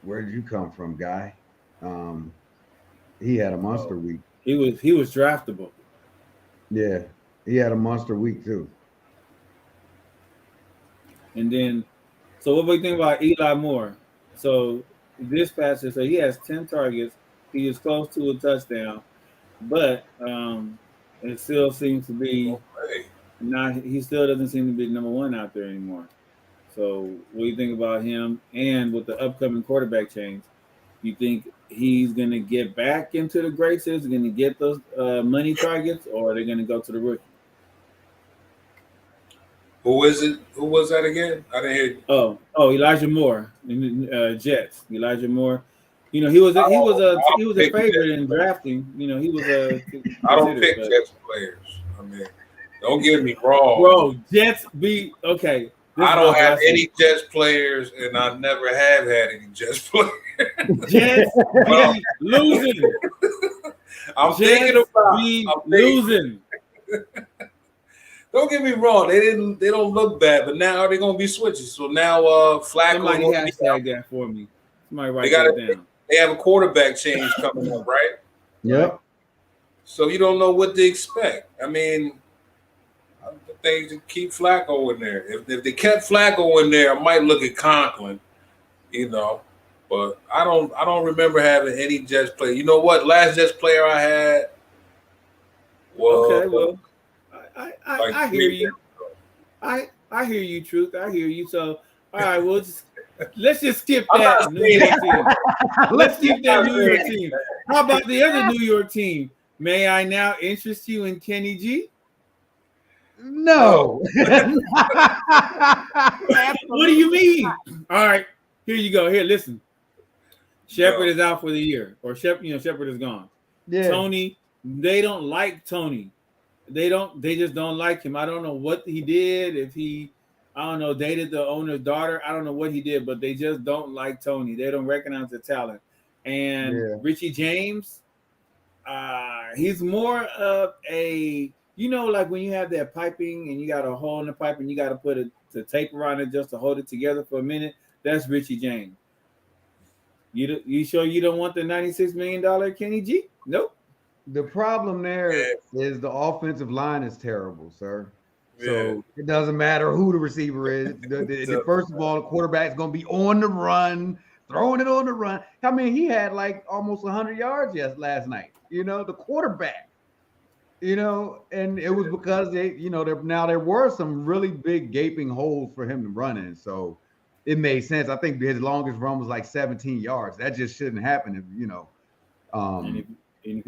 where did you come from, guy? He had a monster week. He was draftable. Yeah, he had a monster week too. And then, so what do you think about Eli Moore? So this passer, so he has 10 targets. He is close to a touchdown, but it still seems to be not. He still doesn't seem to be number 1 out there anymore. So, what do you think about him? And with the upcoming quarterback change, you think he's going to get back into the greats? Is going to get those money targets, or are they going to go to the rookie? Who is it? Who was that again? I didn't hear you. Elijah Moore, Jets. Elijah Moore. You know, I he was a pick favorite Jets in players. drafting. You know, he was a I don't pick but, Jets players. I mean, don't get me wrong. bro. Jets be okay. This I is don't what have I say. any Jets players, and I never have had any Jets players. Jets be losing. I'm Jets thinking about be I'm thinking- losing. Don't get me wrong; they don't look bad, but now they're gonna be switching. So now, Flacco. Somebody gonna be out. hashtag that for me. Somebody write gotta- that down. They have a quarterback change coming up, right? Yep. So you don't know what to expect. I mean, I think to keep Flacco in there. If they kept Flacco in there, I might look at Conklin, you know. But I don't remember having any Jets player. You know what? Last Jets player I had was Okay, well, I like hear 3 you. I hear you, Truth. I hear you. So, all right, let's just skip I'm that not New York saying team. Let's skip that I'm New York saying team. How about the other New York team? May I now interest you in Kenny G? No. What do you mean? All right, here you go. Here, listen. Shepard No. is out for the year, or Shepard is gone. Yeah. Tony, they don't like Tony. They just don't like him. I don't know what he did. If he, I don't know, dated the owner's daughter. I don't know what he did, but they just don't like Tony. They don't recognize the talent. And Richie James, he's more of a, you know, like when you have that piping and you got a hole in the pipe and you got to put the tape around it just to hold it together for a minute. That's Richie James. You sure you don't want the $96 million Kenny G? Nope. The problem there is the offensive line is terrible, sir. So it doesn't matter who the receiver is. First of all, the quarterback's going to be on the run, throwing it on the run. I mean, he had like almost 100 yards last night. You know, the quarterback. You know, and it was because there were some really big gaping holes for him to run in. So it made sense. I think his longest run was like 17 yards. That just shouldn't happen if, you know. But in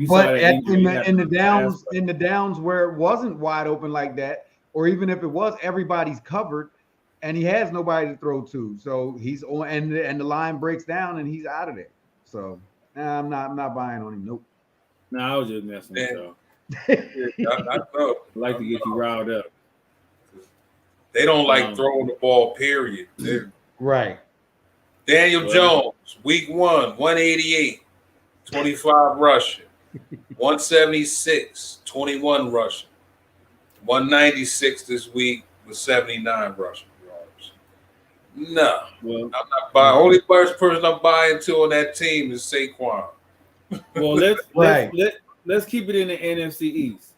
the downs where it wasn't wide open like that, or even if it was, everybody's covered, and he has nobody to throw to. So he's on, and the line breaks down, and he's out of there. So I'm not buying on him. Nope. No, I was just messing with y'all. I know. I like to get you riled up. They don't like throwing the ball, period. Right. Daniel Jones, week 1, 188, 25 rushing. 176, 21 rushing. 196 this week with 79 rushing yards. No. Well, I'm not buying. Only first person I'm buying to on that team is Saquon. Well, let's keep it in the NFC East.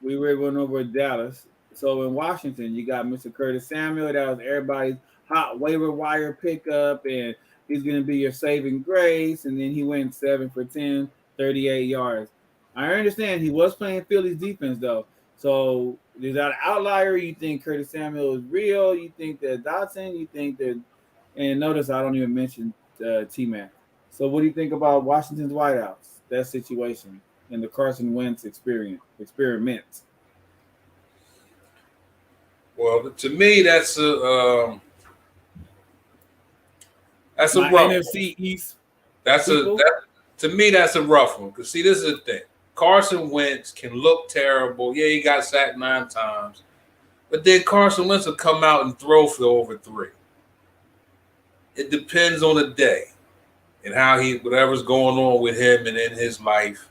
We were going over Dallas. So in Washington, you got Mr. Curtis Samuel. That was everybody's hot waiver wire pickup, and he's going to be your saving grace. And then he went 7 for 10, 38 yards. I understand he was playing Philly's defense, though. So is that an outlier? You think Curtis Samuel is real? You think that Dotson? You think that – and notice I don't even mention T-Mac. So what do you think about Washington's wideouts, that situation, and the Carson Wentz experiment? Well, to me, that's a rough NFC East. To me, that's a rough one. Because see, this is the thing. Carson Wentz can look terrible. Yeah, he got sacked 9 times. But then Carson Wentz will come out and throw for over 3. It depends on the day and how whatever's going on with him and in his life.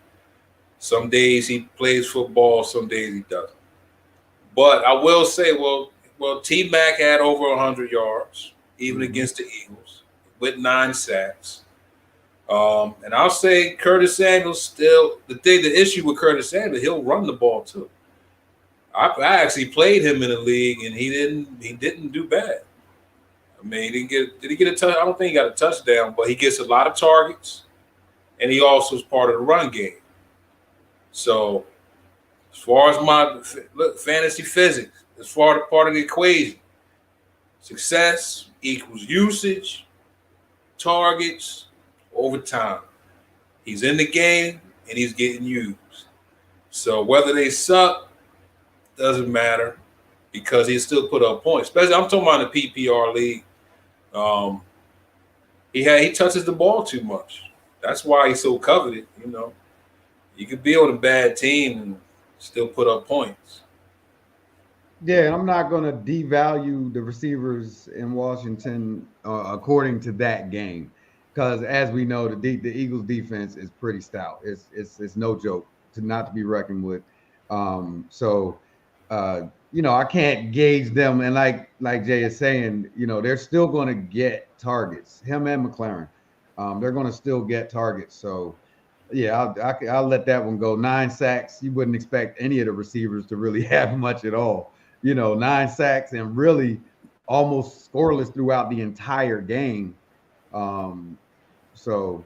Some days he plays football, some days he doesn't. But I will say, well, T-Mac had over 100 yards, even against the Eagles, with 9 sacks. And I'll say Curtis Samuel still the issue with Curtis Samuel, he'll run the ball too. I actually played him in the league, and he didn't do bad. I mean, did he get a touch? I don't think he got a touchdown, but he gets a lot of targets, and he also is part of the run game. So, as far as my fantasy physics, as far as part of the equation, Success equals usage, targets, over time. He's in the game and he's getting used. So whether they suck doesn't matter because he still put up points. Especially I'm talking about the PPR league. He touches the ball too much. That's why he's so coveted. You could be on a bad team and still put up points. Yeah, and I'm not going to devalue the receivers in Washington according to that game, because as we know, the Eagles' defense is pretty stout. It's no joke not to be reckoned with. I can't gauge them, and like Jay is saying, they're still going to get targets. Him and McLaren, they're going to still get targets. So. Yeah, I'll let that one go. 9 sacks. You wouldn't expect any of the receivers to really have much at all. 9 sacks and really almost scoreless throughout the entire game. So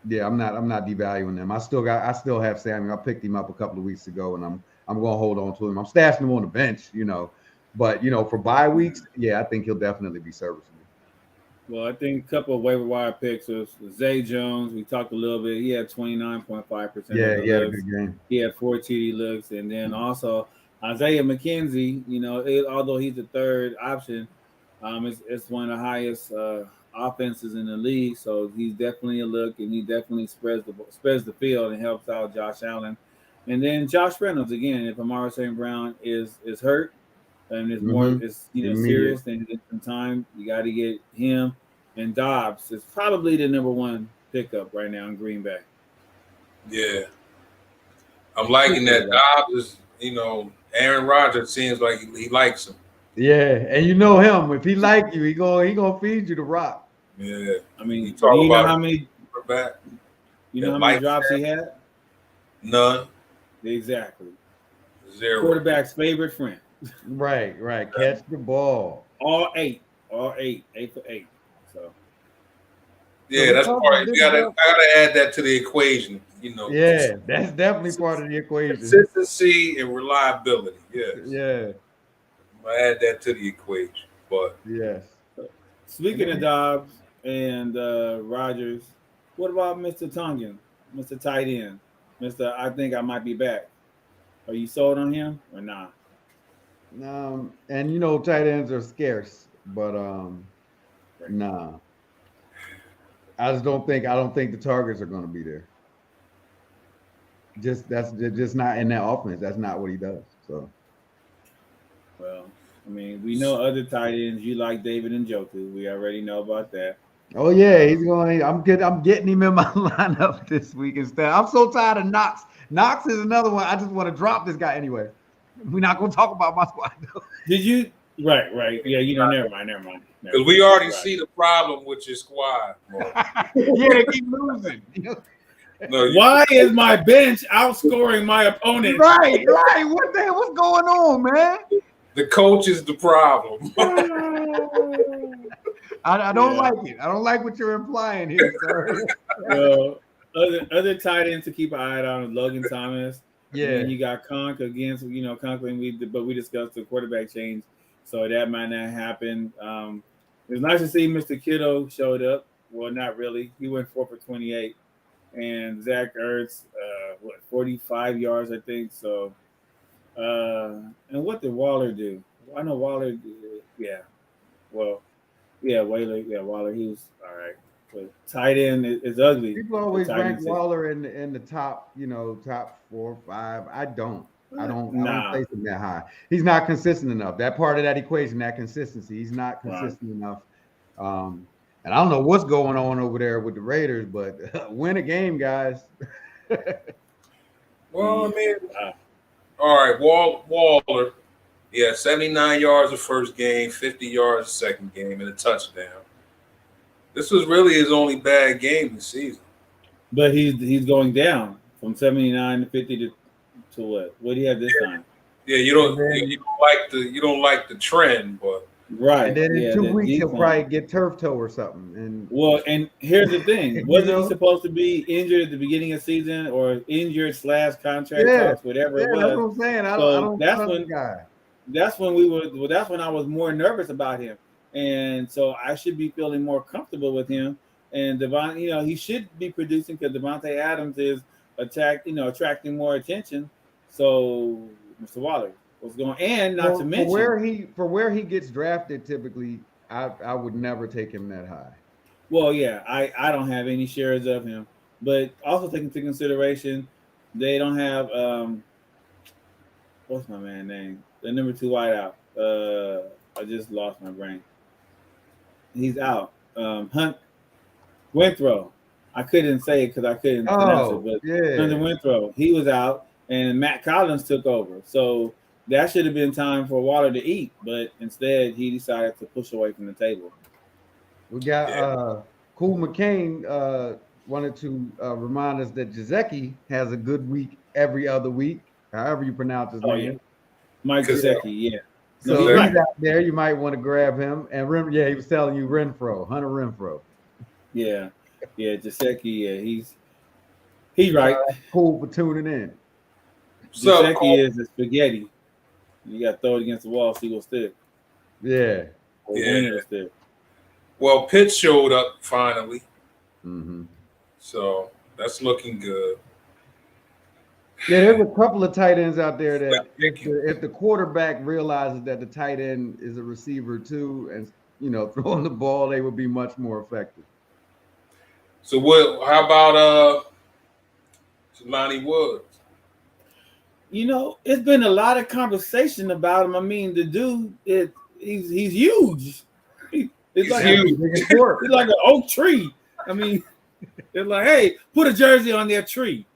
yeah, I'm not devaluing them. I still have Samuel. I picked him up a couple of weeks ago, and I'm gonna hold on to him. I'm stashing him on the bench, but for bye weeks, yeah, I think he'll definitely be serviceable. Well, I think a couple of waiver wire picks was Zay Jones. We talked a little bit. He had 29.5%. Yeah, he had a good game. He had 4 TD looks, and then also Isaiah McKenzie. Although he's the third option, it's one of the highest offenses in the league. So he's definitely a look, and he definitely spreads the field and helps out Josh Allen. And then Josh Reynolds again. If Amara St. Brown is hurt. And it's more, serious than some time. You got to get him and Dobbs. Is probably the number one pickup right now in Green Bay. Yeah, I'm liking that. Dobbs is, Aaron Rodgers seems like he likes him. Yeah, and him. If he like you, he gonna feed you the rock. Yeah, I mean, do you know how many? You know how many drops he had? None. Exactly. 0. Quarterback's favorite friend. Right. Catch the ball. All 8 for 8. So. Yeah, that's part. I gotta add that to the equation. Yeah, that's definitely part of the equation. Consistency and reliability. Yes. Yeah. I add that to the equation. But yes. Speaking of Dobbs and Rodgers, what about Mr. Tongan, Mr. Tight End, Mr. I think I might be back? Are you sold on him or not? And tight ends are scarce, but nah. I don't think the targets are going to be there. That's just not in that offense. That's not what he does. So, well, I mean, we know other tight ends. You like David Njoku. We already know about that. Oh yeah, he's going. I'm getting him in my lineup this week instead. I'm so tired of Knox. Knox is another one. I just want to drop this guy anyway. We're not going to talk about my squad though. Did you? Right. Yeah, never mind. Because we already see the problem with your squad. Yeah, they keep losing. Why is my bench outscoring my opponent? Right. What's going on, man? The coach is the problem. I don't like it. I don't like what you're implying here, sir. Well, other tight ends to keep an eye on is Logan Thomas. Yeah, and you got Conk against Conk, but we discussed the quarterback change, so that might not happen. It was nice to see Mr. Kittle showed up. Well, not really. He went 4 for 28, and Zach Ertz, 45 yards, I think. So, and what did Waller do? I know Waller. Waller. He was all right. But tight end is ugly. People always rank Waller in the top, top 4 or 5. I don't place him that high. He's not consistent enough. That part of that equation, that consistency, he's not consistent enough. And I don't know what's going on over there with the Raiders, but win a game, guys. Well, I mean, all right, Waller. Yeah, 79 yards the first game, 50 yards the second game, and a touchdown. This was really his only bad game this season. But he's going down from 79 to 50 to what? What do you have this time? Yeah, you don't like the trend, but right. And then in 2 weeks he'll probably get turf toe or something. And here's the thing: wasn't he supposed to be injured at the beginning of the season or injured / contract talks, whatever it was? That's what I'm saying. I don't trust the guy. That's when I was more nervous about him. and so I should be feeling more comfortable with him. And Devon, he should be producing because Devontae Adams is attracting more attention. So, Mr. Waller, what's going? And not to mention for where he gets drafted, typically, I would never take him that high. Well, yeah, I don't have any shares of him, but also take into consideration they don't have what's my man name? The number 2 wideout. I just lost my brain. He's out. Hunt Winthrow. I couldn't say it because I couldn't pronounce it, but Hunter Winthrow, he was out, and Matt Collins took over. So that should have been time for Waller to eat, but instead he decided to push away from the table. We got Cool McCain wanted to remind us that Gesicki has a good week every other week, however you pronounce his name. Yeah. Mike Gesicki, yeah. So he's out there. You might want to grab him. And he was telling you Hunter Renfro. Yeah, Gesicki, yeah, he's right. Cool for tuning in. So Gesicki is a spaghetti. You got to throw it against the wall, see what's stick. Yeah. Or win it stick. Well, Pitts showed up finally. Mm-hmm. So that's looking good. Yeah, there's a couple of tight ends out there that if the quarterback realizes that the tight end is a receiver too, and throwing the ball, they would be much more effective. So how about Jelani Woods? It's been a lot of conversation about him. I mean, the dude he's huge. He's like huge. He's like an oak tree. I mean, they're like, hey, put a jersey on their tree.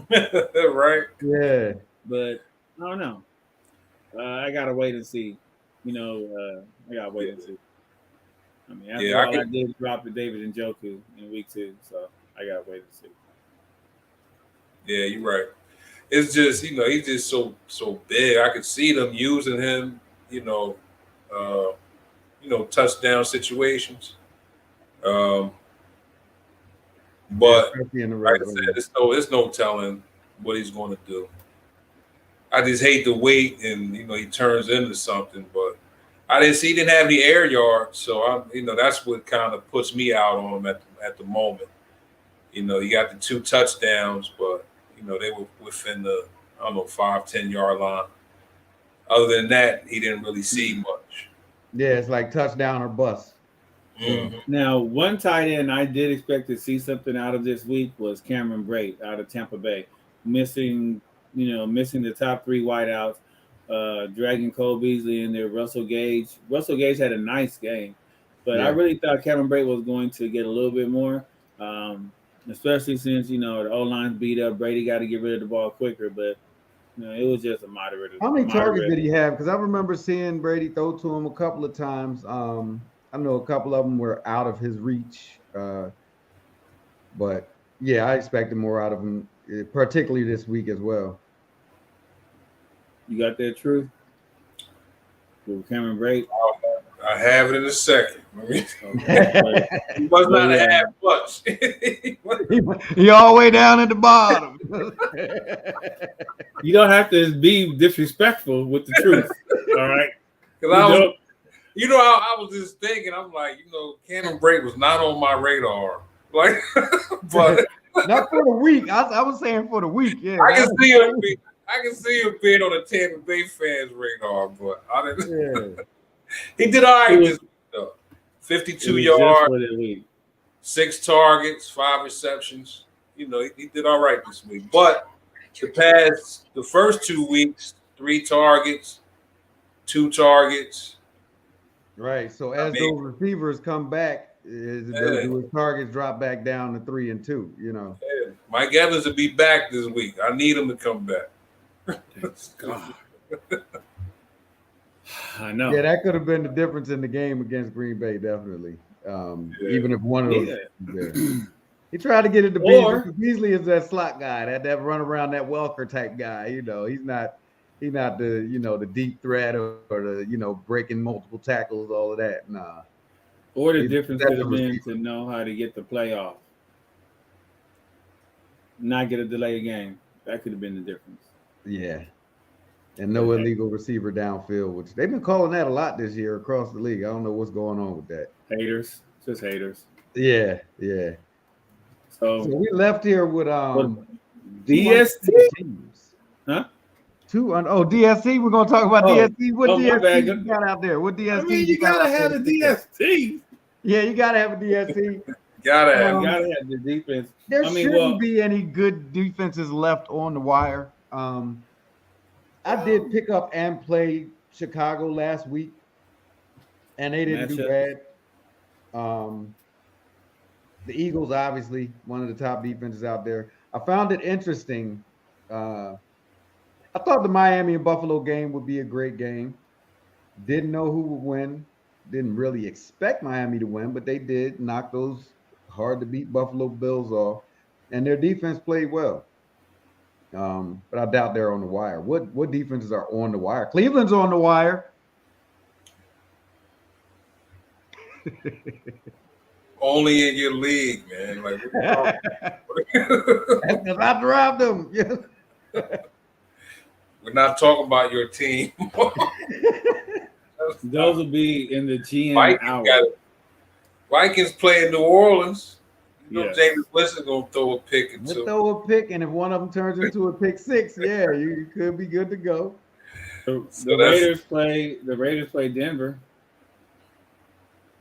Right. Yeah. But I don't know. I gotta wait and see. I gotta wait and see. I mean, after all I did drop the David Njoku in week 2, so I gotta wait and see. Yeah, you're right. It's just he's just so big. I could see them using him. Touchdown situations. But like I said, it's no telling what he's going to do. I just hate to wait and he turns into something. But I didn't see he didn't have any air yards, so that's what kind of puts me out on him at the moment. He got the 2 touchdowns, but they were within the 5-10 yard line. Other than that, he didn't really see much. Yeah, it's like touchdown or bust. Mm-hmm. Now, one tight end I did expect to see something out of this week was Cameron Brate out of Tampa Bay, missing the top 3 wideouts, dragging Cole Beasley in there. Russell Gage had a nice game, but I really thought Cameron Brate was going to get a little bit more, especially since the O-line's beat up. Brady got to get rid of the ball quicker, but it was just a moderate. How many targets did he have? Because I remember seeing Brady throw to him a couple of times. I know a couple of them were out of his reach, but yeah, I expected more out of him, particularly this week as well. You got that truth? With Cameron Brate? I have it in a second. He must not have much. He all the way down at the bottom. You don't have to be disrespectful with the truth, all right? Because I was just thinking, I'm like, Cameron Brate was not on my radar. Like, but not for the week. I was saying for the week. Yeah, I can see him being on the Tampa Bay fans' radar, but I didn't. Yeah. He did all right this week, though. 52 yards, 6 targets, 5 receptions. He did all right this week. But the first 2 weeks, 3 targets, 2 targets. Right. So as those receivers come back, his targets drop back down to 3 and 2. Yeah. Mike Evans will be back this week. I need him to come back. God. I know. Yeah, that could have been the difference in the game against Green Bay, definitely. Even if one of those. He tried to get it to Beasley. Beasley is that slot guy, that run around, that Welker type guy. He's not the the deep threat or the breaking multiple tackles, all of that. Nah. Or the difference could have been to know how to get the playoff, not get a delay game. That could have been the difference. Yeah. and no illegal receiver downfield, which they've been calling that a lot this year across the league. I don't know what's going on with that. Haters, just haters. Yeah. So So we left here with DST, teams. huh? DST. We're gonna talk about DST. What DST you got out there? What DST? I mean, you gotta have a DST. Yeah, you gotta have a DST. Gotta have. You gotta have the defense. There shouldn't be any good defenses left on the wire. I did pick up and play Chicago last week, and they didn't do bad. The Eagles, obviously, one of the top defenses out there. I found it interesting. I thought the Miami and Buffalo game would be a great game. Didn't know who would win. Didn't really expect Miami to win, but they did knock those hard-to-beat Buffalo Bills off, and their defense played well. But I doubt they're on the wire. What defenses are on the wire? Cleveland's on the wire. Only in your league, man. Like, because I dropped them. we're not talking about your team. Those will be in the GM hour. Vikings play in New Orleans. You know, Yes. James Winston gonna throw a pick or We'll two. throw a pick, and if one of them turns into a pick six, yeah, you could be good to go. The Raiders play Denver.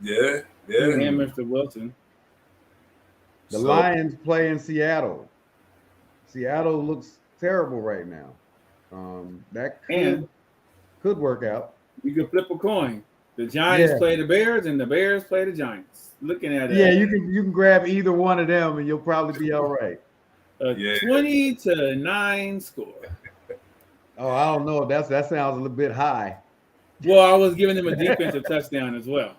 Yeah. And Mr. Wilson. The Lions play in Seattle. Seattle looks terrible right now. That could work out. You could flip a coin. The Giants play the Bears, and the Bears play the Giants. Looking at it, you can grab either one of them, and you'll probably be all right. 20-9 score. Oh, I don't know. That sounds a little bit high. Well, I was giving them a defensive touchdown as well.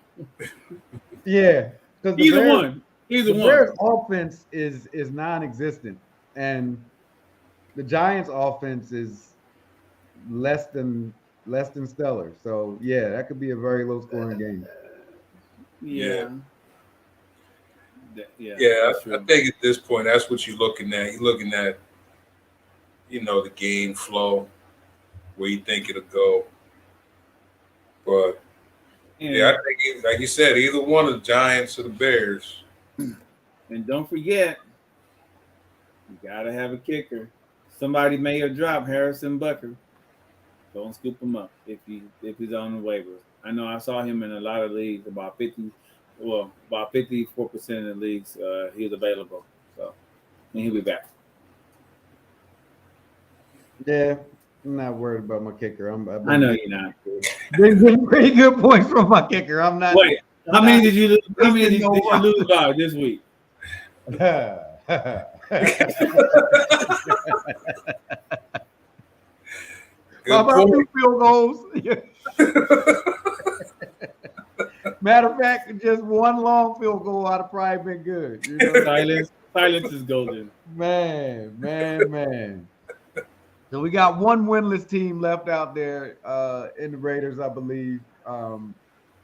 Yeah, because Either one. Bears' offense is non-existent, and the Giants' offense is less than stellar. So yeah, that could be a very low-scoring game. Yeah. I think at this point, that's what you're looking at. You're looking at, the game flow, where you think it'll go. But I think, like you said, either one of the Giants or the Bears. And don't forget, you gotta have a kicker. Somebody may have dropped Harrison Butker. Don't scoop him up if he's on the waivers. I know I saw him in a lot of leagues, about 54% of the leagues he was available. So, and he'll be back. Yeah, I'm not worried about my kicker. I know you're not. Pretty good points from my kicker. I'm not. Wait, how many did you lose? How many did you lose by this week? How about 2 field goals? Matter of fact, just one long field goal would have probably been good. Silence is golden. Man. So we got one winless team left out there in the Raiders, I believe. Do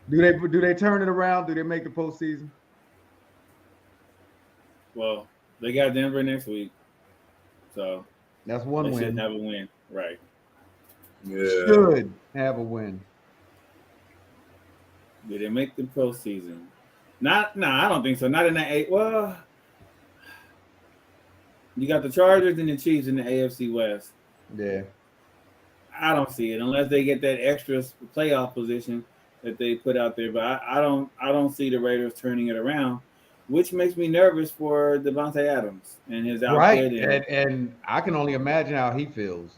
they turn it around? Do they make the postseason? Well, they got Denver next week, so that's one win. They should have a win, right? Yeah. Should have a win. Did they make the postseason? I don't think so. Not in the eight. Well, you got the Chargers and the Chiefs in the AFC West. Yeah. I don't see it unless they get that extra playoff position that they put out there. But I don't see the Raiders turning it around, which makes me nervous for Devontae Adams and his outfit. Right, and I can only imagine how he feels.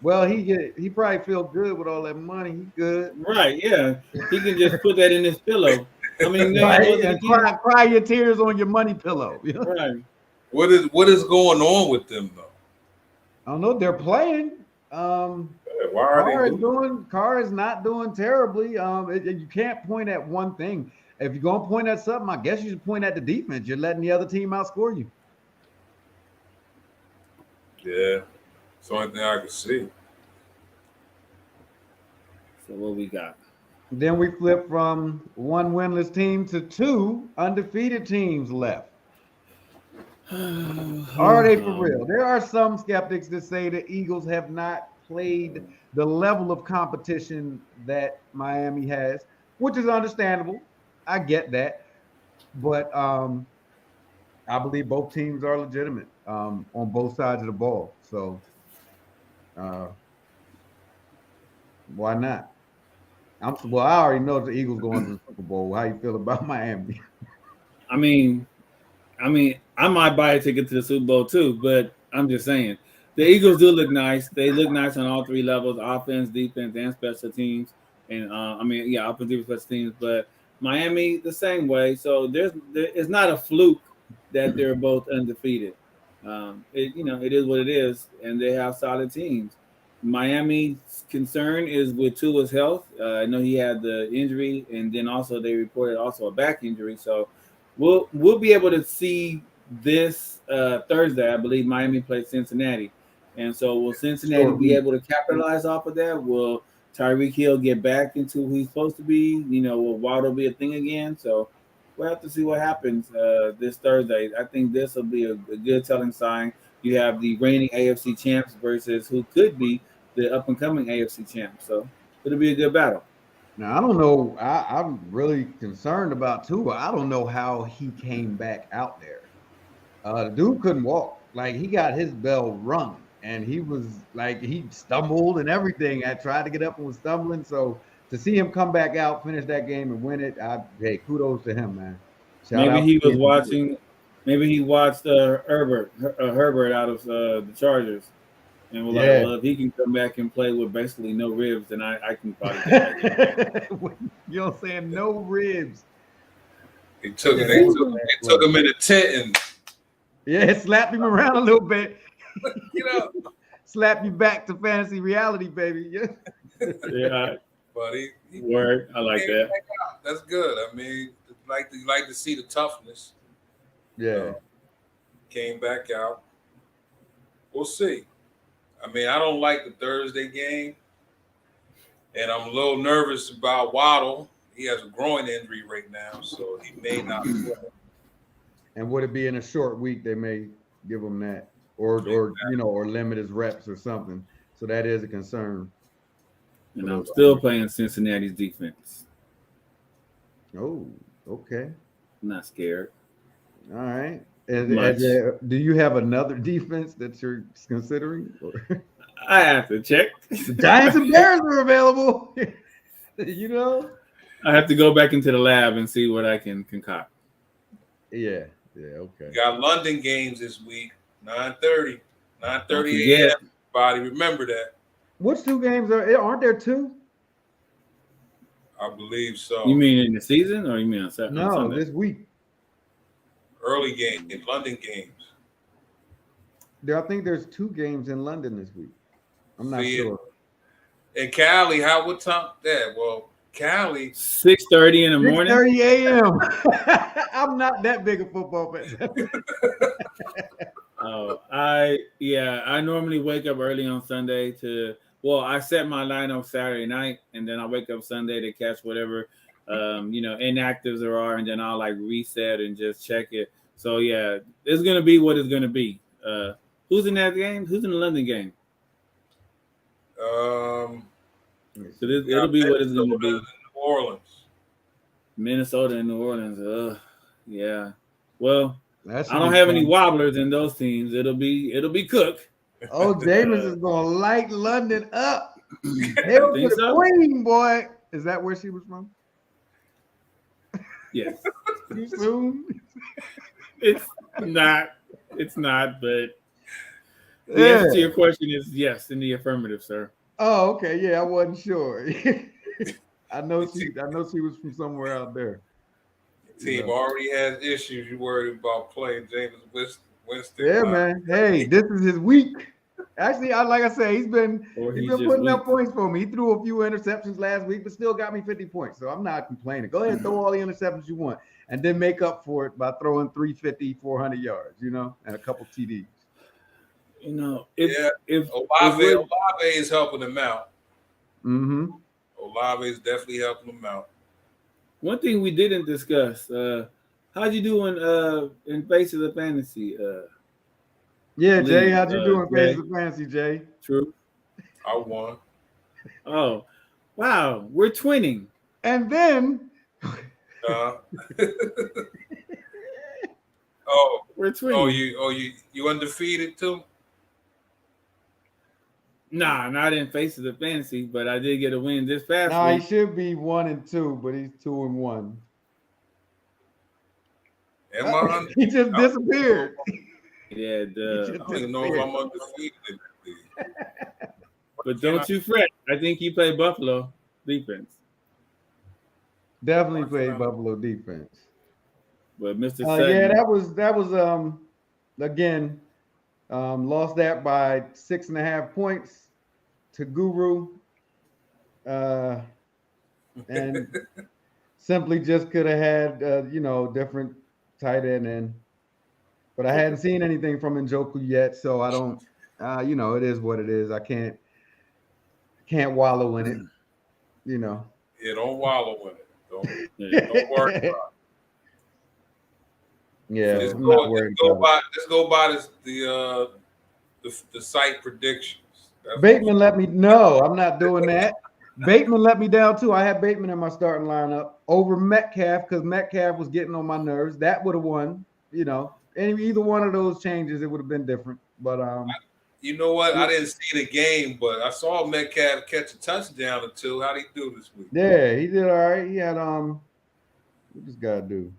Well, he probably feels good with all that money. He's good. Right, yeah. He can just put that in his pillow. I mean, cry your tears on your money pillow. Right. What is going on with them though? I don't know. They're playing. Why are they doing? Carr is not doing terribly. You can't point at one thing. If you're gonna point at something, I guess you should point at the defense. You're letting the other team outscore you. Yeah. It's the only thing I can see. So what we got? Then we flip from one winless team to 2 undefeated teams left. Are they for real? There are some skeptics that say the Eagles have not played the level of competition that Miami has, which is understandable. I get that. But I believe both teams are legitimate on both sides of the ball. So why not? Well, I already know the Eagles going to the Super Bowl. How you feel about Miami? I mean, I might buy a ticket to the Super Bowl too, but I'm just saying the Eagles do look nice. They look nice on all three levels: offense, defense, and special teams. And offense, defense, special teams. But Miami the same way. So it's not a fluke that they're both undefeated. It is what it is, and they have solid teams. Miami's concern is with Tua's health. I know he had the injury, and then also they reported also a back injury. So we'll be able to see this Thursday. I believe Miami plays Cincinnati, and so will Cincinnati be able to capitalize off of that? Will Tyreek Hill get back into who he's supposed to be? Will Waddle be a thing again? So we'll have to see what happens this Thursday. I think this will be a good telling sign. You have the reigning AFC champs versus who could be the up and coming AFC champs. So it'll be a good battle. Now I don't know. I'm really concerned about Tua. I don't know how he came back out there. The dude couldn't walk. Like he got his bell rung, and he was like he stumbled and everything. I tried to get up and was stumbling. So to see him come back out, finish that game, and win it, hey, kudos to him, man. Maybe he was watching. Maybe he watched Herbert out of the Chargers. And we're like, well, if he can come back and play with basically no ribs, then I can probably get back. You know what I'm saying? No ribs. They took him in a tent and slapped him around a little bit. Slap you back to fantasy reality, baby. Yeah. But he word. I like that. That's good. I mean, you like to see the toughness. Yeah. Came back out. We'll see. I mean, I don't like the Thursday game, and I'm a little nervous about Waddle. He has a groin injury right now, so he may not play. And would it be in a short week? They may give him that, or limit his reps or something. So that is a concern. And I'm still playing Cincinnati's defense. Oh, okay. I'm not scared. All right. Do you have another defense that you're considering? I have to check. The Giants and Bears are available. I have to go back into the lab and see what I can concoct. Yeah, okay. We got London games this week, 9:30 a.m. Everybody remember that. Which two games aren't there two? I believe so. You mean in the season or you mean on Saturday? No, this week. Early games, London games. I think there's two games in London this week. I'm not sure. And Cali, what time? Well, Cali. 6:30 in the morning. 6:30 a.m. I'm not that big a football fan. I normally wake up early on Sunday I set my lineup Saturday night, and then I wake up Sunday to catch whatever inactives there are, and then I'll reset and just check it. So yeah, it's gonna be what it's gonna be. Who's in that game? Who's in the London game? So it'll be what it's gonna be. New Orleans, Minnesota and New Orleans. Yeah. Well, I don't have any wobblers in those teams. It'll be Cook. Oh, Jameis is gonna light London up. Hail to the Queen, boy. Is that where she was from? Yes. Too soon? It's not, but the answer to your question is yes, in the affirmative, sir. Oh, okay. Yeah, I wasn't sure. I know she was from somewhere out there. The team already has issues. You worried about playing Jameis Winston? Yeah, man. Hey, this is his week. Actually, like I said, he's been putting up points for me. He threw a few interceptions last week, but still got me 50 points. So I'm not complaining. Go ahead and throw all the interceptions you want, and then make up for it by throwing 350, 400 yards, and a couple TDs. If Olave is helping him out. Mm-hmm. Olave is definitely helping him out. One thing we didn't discuss, how'd you do in face of the fantasy? Yeah, Jay, how'd you do in face of the fantasy, Jay? True. I won. Oh, wow. We're twinning. And then oh, We're twinning. you undefeated too? Nah, not in Face of the Fantasy, but I did get a win this past no, he week. should be 1-2, but he's 2-1. Am I? He just disappeared. Yeah, I don't even know if I'm undefeated. But don't you fret. I think you play Buffalo defense. Definitely played Buffalo defense. But Mr. Sutton, Yeah, that was again lost that by 6.5 points to Guru. And simply just could have had different tight end, but I hadn't seen anything from Njoku yet, so I don't. It is what it is. I can't wallow in it. Yeah, don't wallow in it. Don't worry about it. Yeah, Let's go by the site predictions. Bateman let me know. I'm not doing that. Bateman let me down too. I had Bateman in my starting lineup over Metcalf because Metcalf was getting on my nerves. That would have won. Either one of those changes, it would have been different. But you know what? I didn't see the game, but I saw Metcalf catch a touchdown or two. How'd he do this week? Yeah, he did all right. He had what this guy do?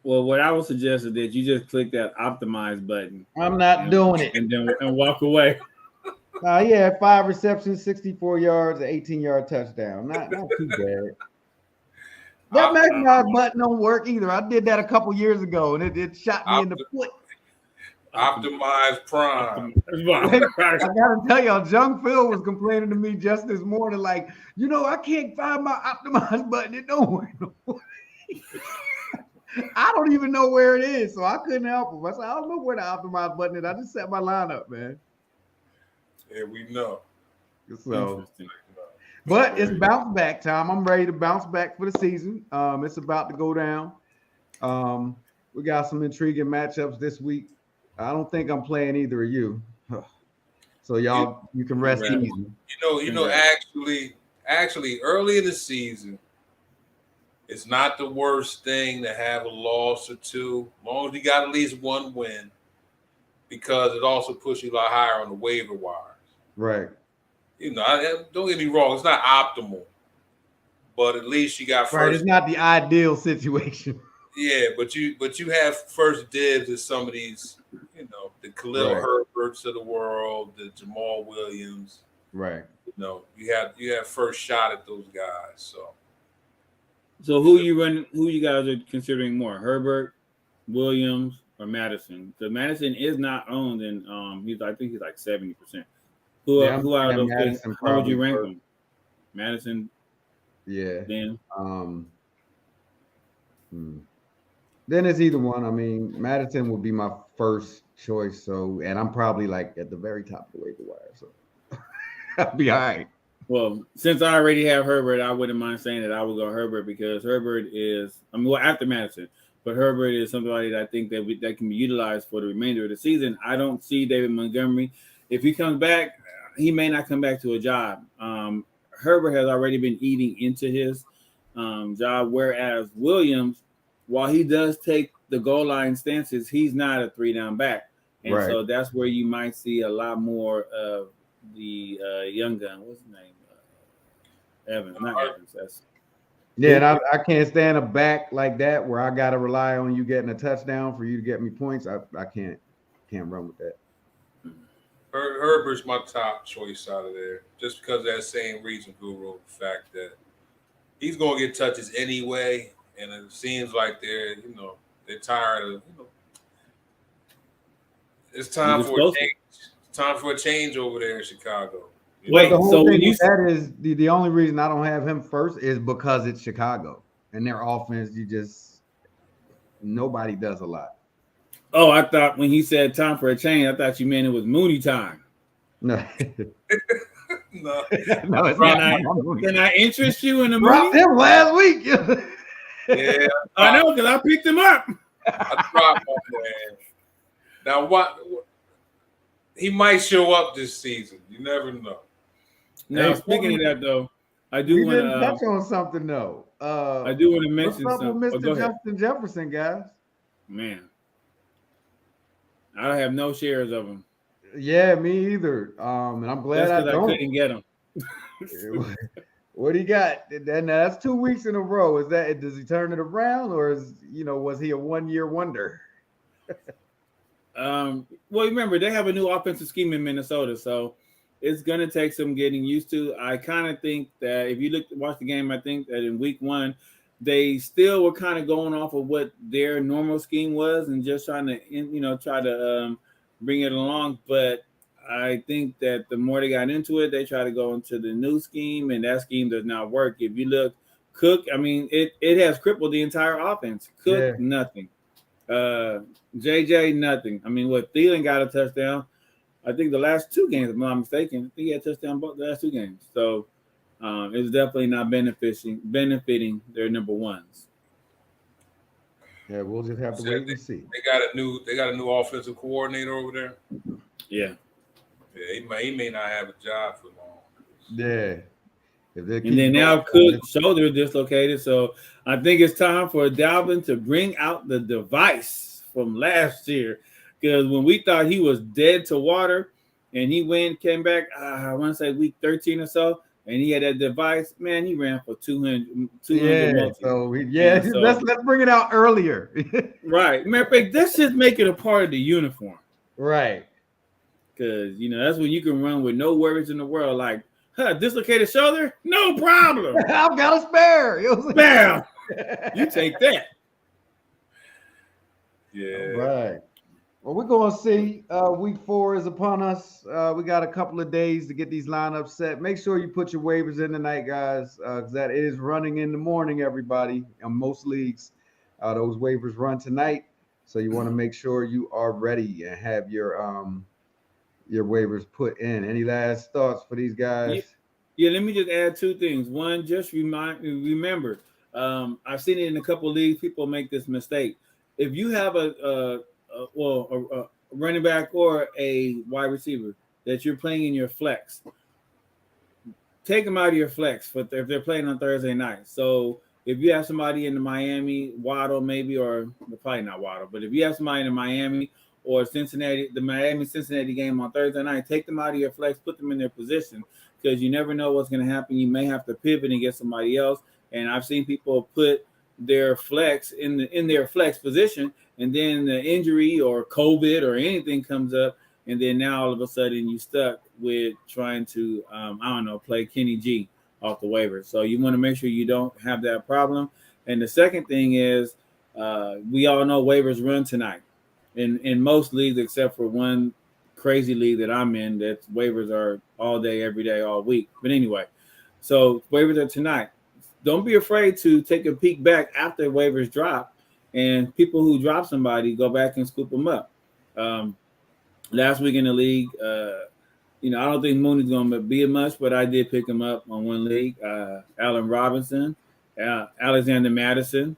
Well, what I would suggest is that you just click that optimize button. I'm not doing it. And walk away. He had 5 receptions, 64 yards, an 18-yard touchdown. Not too bad. That maximize button don't work either. I did that a couple years ago, and it shot me in the foot. Optimize Prime. I gotta tell y'all, Jung Phil was complaining to me just this morning, like, I can't find my optimize button. It don't work no more. I don't even know where it is, so I couldn't help him. I said, I don't know where the optimize button is. I just set my lineup, man. Yeah, we know. So, but it's bounce back time. I'm ready to bounce back for the season. It's about to go down. We got some intriguing matchups this week. I don't think I'm playing either of you. So y'all, you can rest easy. Actually, early in the season, it's not the worst thing to have a loss or two, as long as you got at least one win, because it also puts you a lot higher on the waiver wires. Right. Don't get me wrong, it's not optimal, but at least you got first. Right, it's not the ideal situation. Yeah, but you have first dibs at some of these, the Khalil Herberts of the world, the Jamal Williams. Right. You have first shot at those guys. So who you guys are considering more? Herbert, Williams, or Madison? Because Madison is not owned, and I think he's like 70%. Who out of those things? How would you rank them? Madison. Yeah. Then. Then it's either one. I mean, Madison would be my first choice. So, and I'm probably like at the very top of the waiver wire. So I'll be all right. Well, since I already have Herbert, I wouldn't mind saying that I would go Herbert because Herbert is, after Madison, but Herbert is somebody that I think that can be utilized for the remainder of the season. I don't see David Montgomery. If he comes back, he may not come back to a job. Herbert has already been eating into his job, whereas Williams, while he does take the goal line stances, he's not a 3-down back. And so that's where you might see a lot more of the young gun. What's his name? Evans, not Evans. And I can't stand a back like that where I got to rely on you getting a touchdown for you to get me points. I can't run with that. Herbert's my top choice out of there, just because of that same reason, Guru. The fact that he's going to get touches anyway. And it seems like they're tired of, it's time for a change. It's time for a change over there in Chicago. Wait, so that is the only reason I don't have him first is because it's Chicago and their offense. Nobody does a lot. Oh, I thought when he said time for a change, I thought you meant it was Mooney time. No. No, it's not. Can I interest you in the Dropped Mooney? him last week. Yeah, I know because I picked him up. I dropped my man. Now, what? He might show up this season. You never know. Now, Hey, speaking of that, though, I we do want didn't touch to. on something though. I do want to What's mention up with something. Oh, go Mr. ahead, Justin Jefferson, guys? man. I have no shares of him. Yeah, me either. And I'm glad That's I because I don't. couldn't get him. What he got? And that's 2 weeks in a row. Is that does he turn it around, or was he a 1-year wonder? Well, remember they have a new offensive scheme in Minnesota, so it's gonna take some getting used to. I kind of think that if you watch the game, I think that in week 1, they still were kind of going off of what their normal scheme was and just trying to, try to bring it along. But I think that the more they got into it, they try to go into the new scheme, and that scheme does not work. If you look, Cook, I mean, it has crippled the entire offense. Cook, nothing. JJ, nothing. I mean, Thielen got a touchdown. I think the last 2 games, if I'm not mistaken, I think he had a touchdown both the last 2 games. So it's definitely not benefiting their number ones. Yeah, we'll just have to wait and see. They got a new offensive coordinator over there. Yeah. Yeah, he may not have a job for long. Yeah. And then now Cook's shoulder dislocated. So I think it's time for Dalvin to bring out the device from last year. Because when we thought he was dead to water and he came back, I want to say week 13 or so, and he had that device, man, he ran for 200 yeah, so let's bring it out earlier. Right. Matter of fact, let's just make it a part of the uniform. Right. Because, that's when you can run with no worries in the world. Like, dislocated shoulder? No problem. I've got a spare. Bam. You take that. Yeah. All right. Well, we're going to see. Week 4 is upon us. We got a couple of days to get these lineups set. Make sure you put your waivers in tonight, guys, because that is running in the morning, everybody. In most leagues, those waivers run tonight. So you want to make sure you are ready and have your waivers put in. Any last thoughts for these guys? Yeah, let me just add 2 things. One, just remember, I've seen it in a couple of leagues. People make this mistake. If you have a running back or a wide receiver that you're playing in your flex, take them out of your flex if they're playing on Thursday night. So if you have somebody in the Miami, Waddle maybe, or probably not Waddle, but if you have somebody in the Miami or Cincinnati, the Miami-Cincinnati game on Thursday night, take them out of your flex, put them in their position, because you never know what's going to happen. You may have to pivot and get somebody else. And I've seen people put their flex in their flex position, and then the injury or COVID or anything comes up, and then now all of a sudden you stuck with trying to play Kenny G off the waiver. So you want to make sure you don't have that problem. And the second thing is, we all know waivers run tonight in most leagues except for one crazy league that I'm in, that waivers are all day, every day, all week. But anyway, so waivers are tonight. Don't be afraid to take a peek back after waivers drop, and people who drop somebody, go back and scoop them up. Last week in the league, I don't think Mooney's going to be much, but I did pick him up on one league. Allen Robinson, Alexander Madison,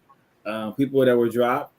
people that were dropped.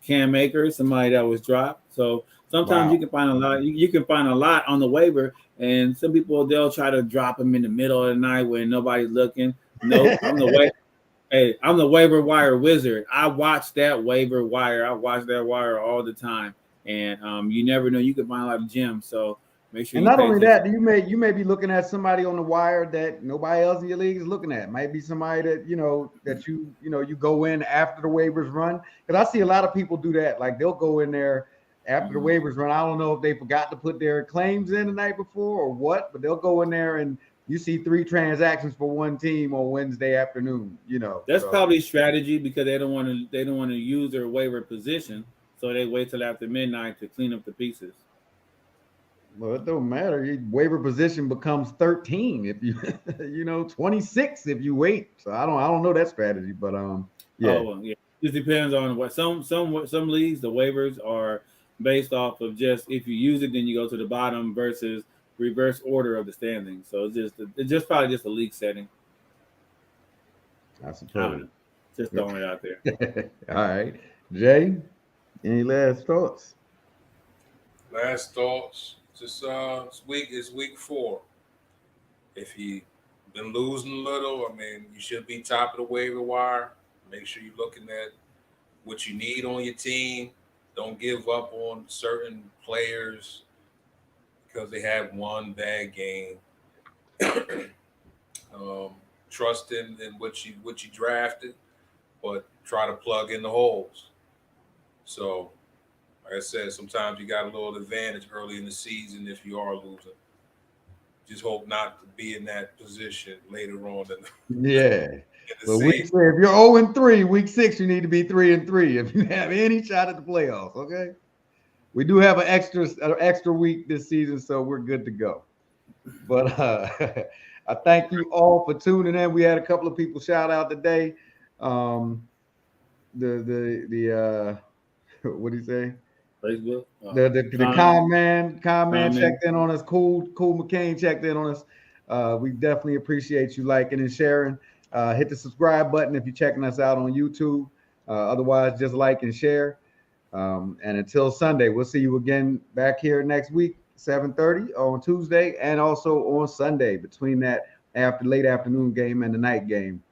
Cam Akers, somebody that was dropped. So sometimes you can find a lot. You can find a lot on the waiver, and some people, they'll try to drop them in the middle of the night when nobody's looking. Nope, I'm the waiver wire wizard. I watch that waiver wire. I watch that wire all the time, and you never know. You can find a lot of gems. So make sure. And not only that, you may be looking at somebody on the wire that nobody else in your league is looking at. Might be somebody that you go in after the waivers run. Because I see a lot of people do that. Like they'll go in there after the waivers run. I don't know if they forgot to put their claims in the night before or what, but they'll go in there and you see 3 transactions for one team on Wednesday afternoon. That's probably strategy, because they don't want to use their waiver position, so they wait till after midnight to clean up the pieces. Well, it don't matter. Your waiver position becomes 13 if you 26 if you wait. So I don't know that strategy, but yeah. Oh, yeah. It depends on what some leagues, the waivers are based off of just if you use it, then you go to the bottom versus reverse order of the standings. So it's just probably just a league setting. I suppose. Just throwing it out there. All right. Jay, any last thoughts? Last thoughts. Just it's week 4. If you been losing a little, I mean, you should be top of the waiver wire. Make sure you're looking at what you need on your team. Don't give up on certain players because they have one bad game. Trust in what you drafted, but try to plug in the holes. So, like I said, sometimes you got a little advantage early in the season if you are losing. Just hope not to be in that position later on in the But season. if you're 0-3, week 6, you need to be 3-3 if you have any shot at the playoffs. Okay. We do have an extra week this season, so we're good to go. But I thank you all for tuning in. We had a couple of people shout out today. The what do you say? Facebook. The Con Man checked in on us. Cool McCain checked in on us. We definitely appreciate you liking and sharing. Hit the subscribe button if you're checking us out on YouTube. Otherwise, just like and share. And until Sunday, we'll see you again back here next week, 7:30 on Tuesday, and also on Sunday between that late afternoon game and the night game.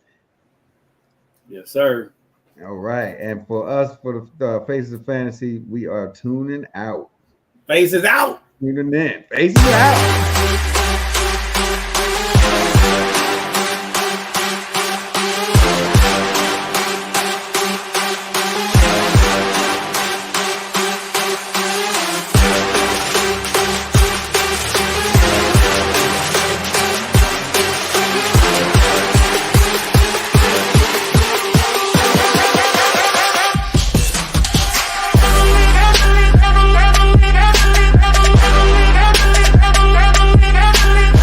Yes, sir. All right. And for us, for the Faces of Fantasy, we are tuning out. Faces out. Tuning in. Faces out.